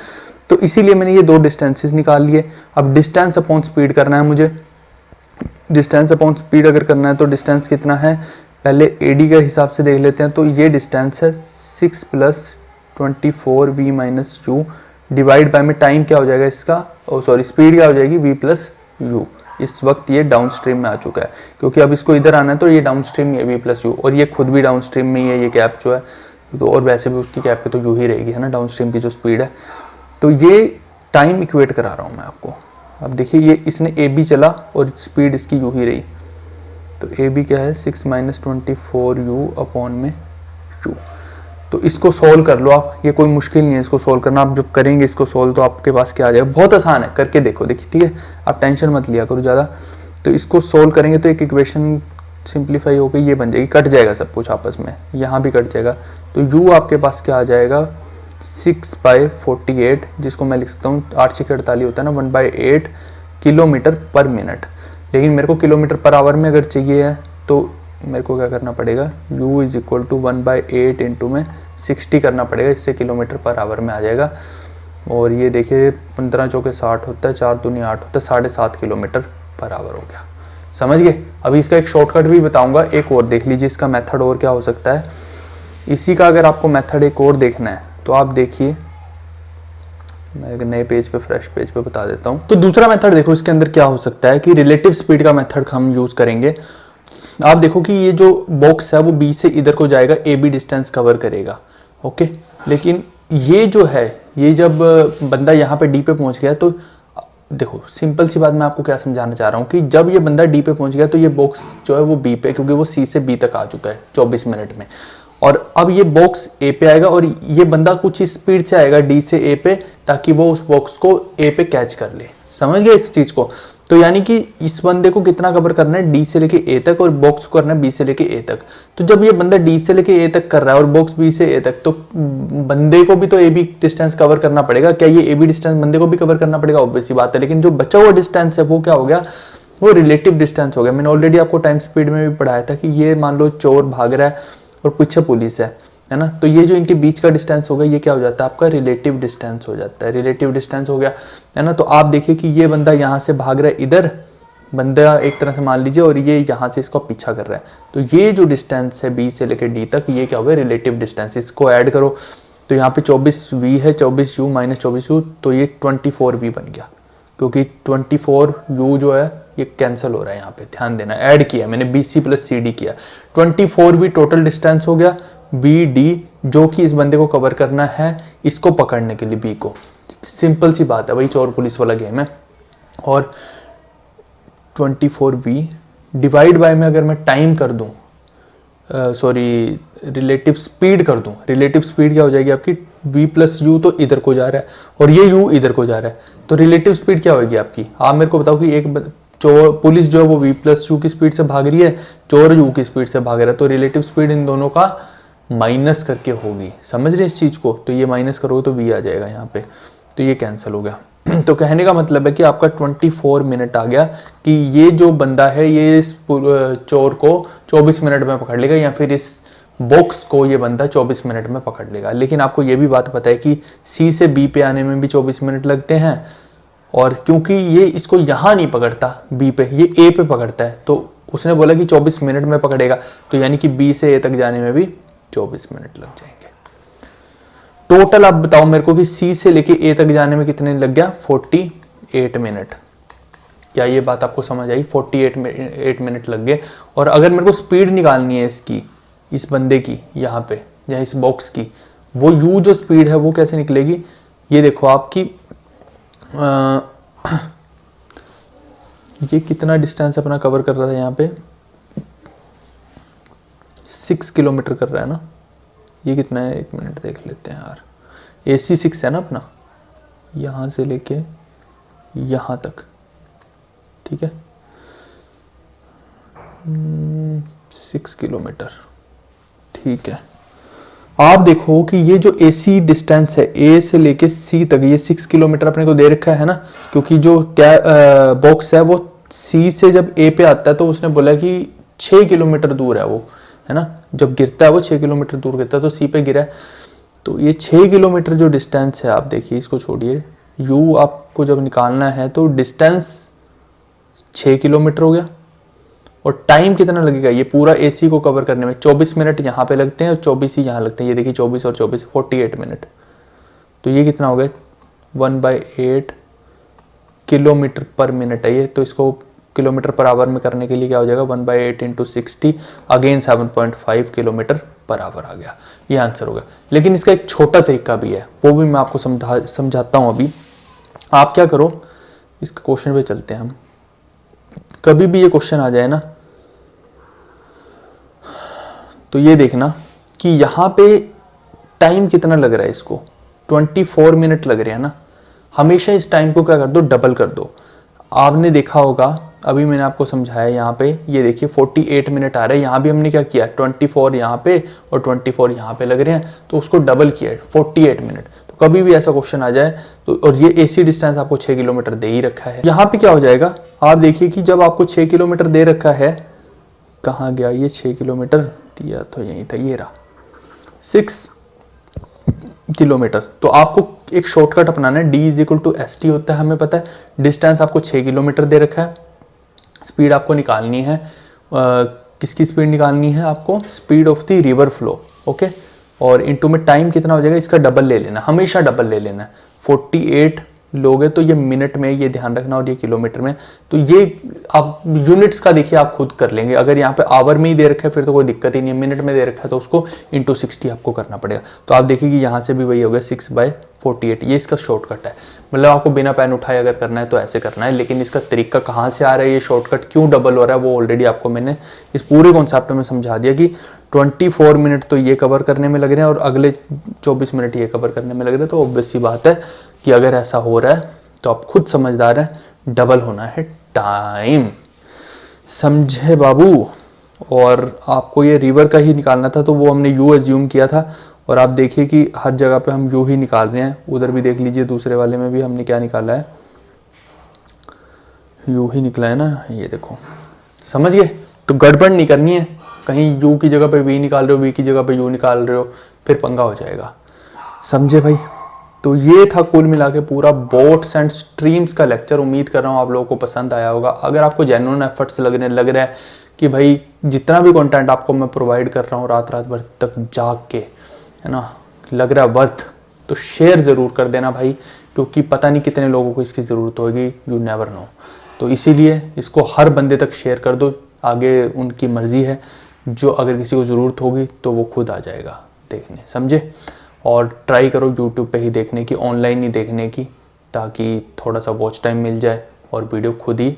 तो इसीलिए मैंने ये दो डिस्टेंसेस निकाल लिए। अब डिस्टेंस अपॉन स्पीड करना है मुझे, डिस्टेंस अपॉन स्पीड अगर करना है तो डिस्टेंस कितना है, पहले ए डी के हिसाब से देख लेते हैं। तो ये डिस्टेंस है 6 plus 24v minus you divide by में टाइम क्या हो जाएगा इसका, सॉरी स्पीड क्या हो जाएगी v प्लस यू। इस वक्त ये डाउन स्ट्रीम में आ चुका है, क्योंकि अब इसको इधर आना है तो ये डाउन स्ट्रीम में v प्लस यू, और ये खुद भी डाउन स्ट्रीम में ही है ये कैप जो है, तो और वैसे भी उसकी कैप की तो यू ही रहेगी, है ना, डाउन स्ट्रीम की जो स्पीड है। तो ये टाइम इक्वेट करा रहा हूँ मैं आपको। अब देखिए ये इसने ए बी चला और स्पीड इसकी यू ही रही, तो ए बी क्या है 6 माइनस 24u अपॉन में यू। तो इसको सोल्व कर लो आप, ये कोई मुश्किल नहीं है इसको सोल्व करना। आप जब करेंगे इसको सोल्व तो आपके पास क्या आ जाएगा, बहुत आसान है, करके देखो, देखिए ठीक है, आप टेंशन मत लिया करो ज़्यादा। तो इसको सोल्व करेंगे तो एक इक्वेशन सिंप्लीफाई हो गई, ये बन जाएगी, कट जाएगा सब कुछ आपस में, यहाँ भी कट जाएगा। तो u आपके पास क्या आ जाएगा 6/48, जिसको मैं लिख सकता हूँ 8/48 होता है ना, 1/8 किलोमीटर पर मिनट। लेकिन मेरे को किलोमीटर पर आवर में अगर चाहिए है तो मेरे को क्या करना पड़ेगा, u is equal to 1/8 into में 60 करना पड़ेगा, इससे किलोमीटर पर आवर में आ जाएगा। और ये देखिए 15 चौके 60 होता है, 4 दूनी 8 होता है, 7.5 किलोमीटर पर आवर हो गया। समझ गए? अभी इसका एक शॉर्टकट भी बताऊंगा, एक और देख लीजिए इसका मेथड और क्या हो सकता है। इसी का अगर आपको मेथड एक और देखना है तो आप देखिए, मैं एक नए पेज पे, फ्रेश पेज पे बता देता हूँ। तो दूसरा मेथड देखो, इसके अंदर क्या हो सकता है कि रिलेटिव स्पीड का मेथड हम यूज करेंगे। आप देखो कि ये जो बॉक्स है वो बी से इधर को जाएगा, ए बी डिस्टेंस कवर करेगा, ओके। लेकिन ये जो है, ये जब बंदा यहाँ पे डी पे पहुंच गया तो देखो सिंपल सी बात मैं आपको क्या समझाना चाह रहा हूँ कि जब ये बंदा डी पे पहुंच गया तो ये बॉक्स जो है वो बी पे, क्योंकि वो सी से बी तक आ चुका है 24 मिनट में, और अब ये बॉक्स ए पे आएगा और ये बंदा कुछ स्पीड से आएगा डी से ए पे, ताकि वो उस बॉक्स को ए पे कैच कर ले। समझ गए इस चीज को? तो यानी कि इस बंदे को कितना कवर करना है, डी से लेके ए तक, और बॉक्स को करना है बी से लेके ए तक। तो जब ये बंदा डी से लेके ए तक कर रहा है और बॉक्स बी से ए तक, तो बंदे को भी तो ए बी डिस्टेंस कवर करना पड़ेगा। क्या ये ए बी डिस्टेंस बंदे को भी कवर करना पड़ेगा? ऑब्वियस सी बात है। लेकिन जो बचा हुआ डिस्टेंस है वो क्या हो गया, वो रिलेटिव डिस्टेंस हो गया। मैंने ऑलरेडी आपको टाइम स्पीड में भी पढ़ाया था कि ये मान लो चोर भाग रहा है और पीछे पुलिस है ना, तो ये जो इनके बीच का डिस्टेंस होगा ये क्या हो जाता है, आपका रिलेटिव डिस्टेंस हो जाता है। रिलेटिव डिस्टेंस हो गया, है ना। तो आप देखिए कि ये बंदा यहाँ से भाग रहा है इधर, बंदा एक तरह से मान लीजिए, और ये यहाँ से इसको पीछा कर रहा है। तो ये जो डिस्टेंस है बी से लेकर डी तक, ये क्या हो गया, रिलेटिव डिस्टेंस। इसको ऐड करो तो यहाँ पे 24v है, 24u माइनस 24u, तो ये 24v बन गया, क्योंकि 24u जो है ये कैंसिल हो रहा है यहाँ पे, ध्यान देना। ऐड किया मैंने, bc प्लस cd किया, 24v टोटल डिस्टेंस हो गया, bd जो कि इस बंदे को कवर करना है, इसको पकड़ने के लिए b को। सिंपल सी बात है भाई, चोर पुलिस वाला गेम है। और 24v डिवाइड बाय में अगर मैं टाइम कर दूं, सॉरी रिलेटिव स्पीड कर दूं, रिलेटिव स्पीड क्या हो जाएगी आपकी, v प्लस यू, तो इधर को जा रहा है और ये u इधर को जा रहा है, तो रिलेटिव स्पीड क्या होगी आपकी। आप मेरे को बताओ कि एक चोर पुलिस जो है वो v प्लस यू की स्पीड से भाग रही है, चोर u की स्पीड से भाग रहा है, तो रिलेटिव स्पीड इन दोनों का माइनस करके होगी। समझ रहे इस चीज को? तो ये माइनस करोगे तो v आ जाएगा यहाँ पे, तो ये कैंसिल हो गया। तो कहने का मतलब है कि आपका 24 मिनट आ गया कि ये जो बंदा है ये इस चोर को 24 मिनट में पकड़ लेगा, या फिर इस बॉक्स को ये बंदा 24 मिनट में पकड़ लेगा। लेकिन आपको ये भी बात पता है कि सी से बी पे आने में भी 24 मिनट लगते हैं, और क्योंकि ये इसको यहाँ नहीं पकड़ता बी पे, ये ए पे पकड़ता है, तो उसने बोला कि 24 मिनट में पकड़ेगा, तो यानी कि बी से ए तक जाने में भी 24 मिनट लग जाएंगे। टोटल आप बताओ मेरे को कि सी से लेके ए तक जाने में कितने लग गया, 48 मिनट। क्या ये बात आपको समझ आई? 48 मिनट लग गए। और अगर मेरे को स्पीड निकालनी है इसकी, इस बंदे की, यहाँ पे या इस बॉक्स की, वो यू जो स्पीड है वो कैसे निकलेगी, ये देखो आपकी ये कितना डिस्टेंस अपना कवर कर रहा था यहाँ पे, 6 किलोमीटर कर रहा है ना। ये कितना है, एक मिनट देख लेते हैं यार। AC 6 है ना अपना, यहाँ से लेके यहाँ तक, ठीक है, 6 किलोमीटर, ठीक है। आप देखो कि ये जो AC डिस्टेंस है A से लेके C तक, ये 6 किलोमीटर अपने को दे रखा है ना, क्योंकि जो बॉक्स है वो C से जब A पे आता है तो उसने बोला कि 6 किलोमीटर दूर है वो, है ना। जब गिरता है वो 6 किलोमीटर दूर गिरता है, तो सी पे गिरा है। तो ये 6 किलोमीटर जो डिस्टेंस है, आप देखिए, इसको छोड़िए, यू आपको जब निकालना है तो डिस्टेंस 6 किलोमीटर हो गया, और टाइम कितना लगेगा ये पूरा AC को कवर करने में, 24 मिनट यहाँ पे लगते हैं और 24 ही यहाँ लगते हैं। ये देखिए 24 और 24, 48 मिनट। तो ये कितना हो गया, 1/8 किलोमीटर पर मिनट है ये। तो इसको किलोमीटर पर आवर में करने के लिए क्या हो जाएगा, 1/8 × 60, अगेन 7.5 किलोमीटर पर आवर आ गया। ये आंसर होगा। लेकिन इसका एक छोटा तरीका भी है, वो भी मैं आपको समझाता हूँ अभी। आप क्या करो, इसके क्वेश्चन पे चलते हैं हम। कभी भी ये क्वेश्चन आ जाए ना, तो ये देखना कि यहाँ पे टाइम कितना लग रहा है, इसको 24 मिनट लग रहे हैं ना। हमेशा इस टाइम को क्या कर दो, डबल कर दो। आपने देखा होगा, अभी मैंने आपको समझाया, यहाँ पे ये देखिए 48 मिनट आ रहे हैं, यहाँ भी हमने क्या किया, 24 यहाँ पे और 24 यहाँ पे लग रहे हैं, तो उसको डबल किया 48 मिनट। तो कभी भी ऐसा क्वेश्चन आ जाए तो, और ये AC डिस्टेंस आपको 6 किलोमीटर दे ही रखा है, यहाँ पे क्या हो जाएगा, आप देखिए कि जब आपको 6 किलोमीटर दे रखा है, कहाँ गया ये 6 किलोमीटर, दिया तो यही था, ये रहा 6 किलोमीटर। तो आपको एक शॉर्टकट अपनाना है, D = ST होता है, हमें पता है। डिस्टेंस आपको 6 किलोमीटर दे रखा है, स्पीड आपको निकालनी है, किसकी स्पीड निकालनी है आपको, speed of the river flow, okay. और इंटू में टाइम कितना हो जाएगा इसका डबल ले लेना, हमेशा डबल ले लेना है। 48 लोगे तो ये मिनट में, ये ध्यान रखना, और ये किलोमीटर में। तो ये आप यूनिट्स का देखिए आप खुद कर लेंगे। अगर यहाँ पे आवर में ही दे रखा है फिर तो कोई दिक्कत ही नहीं है, मिनट में दे रखा है तो उसको इंटू 60 आपको करना पड़ेगा। तो आप देखिए कि यहाँ से भी वही हो गया 6/48, ये इसका शॉर्टकट है। मतलब आपको बिना पेन उठाए अगर करना है तो ऐसे करना है, लेकिन इसका तरीका कहाँ से आ रहा है, ये शॉर्टकट क्यों डबल हो रहा है, वो ऑलरेडी आपको मैंने इस पूरे कॉन्सेप्ट में समझा दिया कि 24 मिनट तो ये कवर करने में लग रहे हैं और अगले 24 मिनट ये कवर करने में लग रहे हैं। तो ऑब्वियस सी बात है कि अगर ऐसा हो रहा है तो आप खुद समझदार हैं, डबल होना है टाइम। समझे बाबू। और आपको ये रिवर का ही निकालना था तो वो हमने यू एज्यूम किया था, और आप देखिए कि हर जगह पे हम यू ही निकाल रहे हैं। उधर भी देख लीजिए, दूसरे वाले में भी हमने क्या निकाला है, यू ही निकला है ना, ये देखो। समझ गए। तो गड़बड़ नहीं करनी है, कहीं यू की जगह पे वी निकाल रहे हो, वी की जगह पे यू निकाल रहे हो, फिर पंगा हो जाएगा। समझे भाई। तो ये था कुल मिला के पूरा बोट्स एंड स्ट्रीम्स का लेक्चर। उम्मीद कर रहा हूँ आप लोगों को पसंद आया होगा। अगर आपको जेन्युइन एफर्ट्स लग रहा है कि भाई जितना भी कंटेंट आपको मैं प्रोवाइड कर रहा हूँ रात भर तक जाग के, है ना, लग रहा है वर्थ, तो शेयर ज़रूर कर देना भाई, क्योंकि पता नहीं कितने लोगों को इसकी ज़रूरत होगी, यू नेवर नो। तो इसीलिए इसको हर बंदे तक शेयर कर दो, आगे उनकी मर्ज़ी है। जो अगर किसी को ज़रूरत होगी तो वो खुद आ जाएगा देखने। समझे। और ट्राई करो यूट्यूब पे ही देखने की, ऑनलाइन ही देखने की, ताकि थोड़ा सा वॉच टाइम मिल जाए और वीडियो खुद ही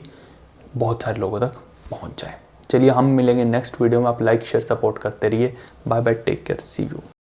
बहुत सारे लोगों तक पहुंच जाए। चलिए हम मिलेंगे नेक्स्ट वीडियो में। आप लाइक शेयर सपोर्ट करते रहिए। Bye bye, take care, see you.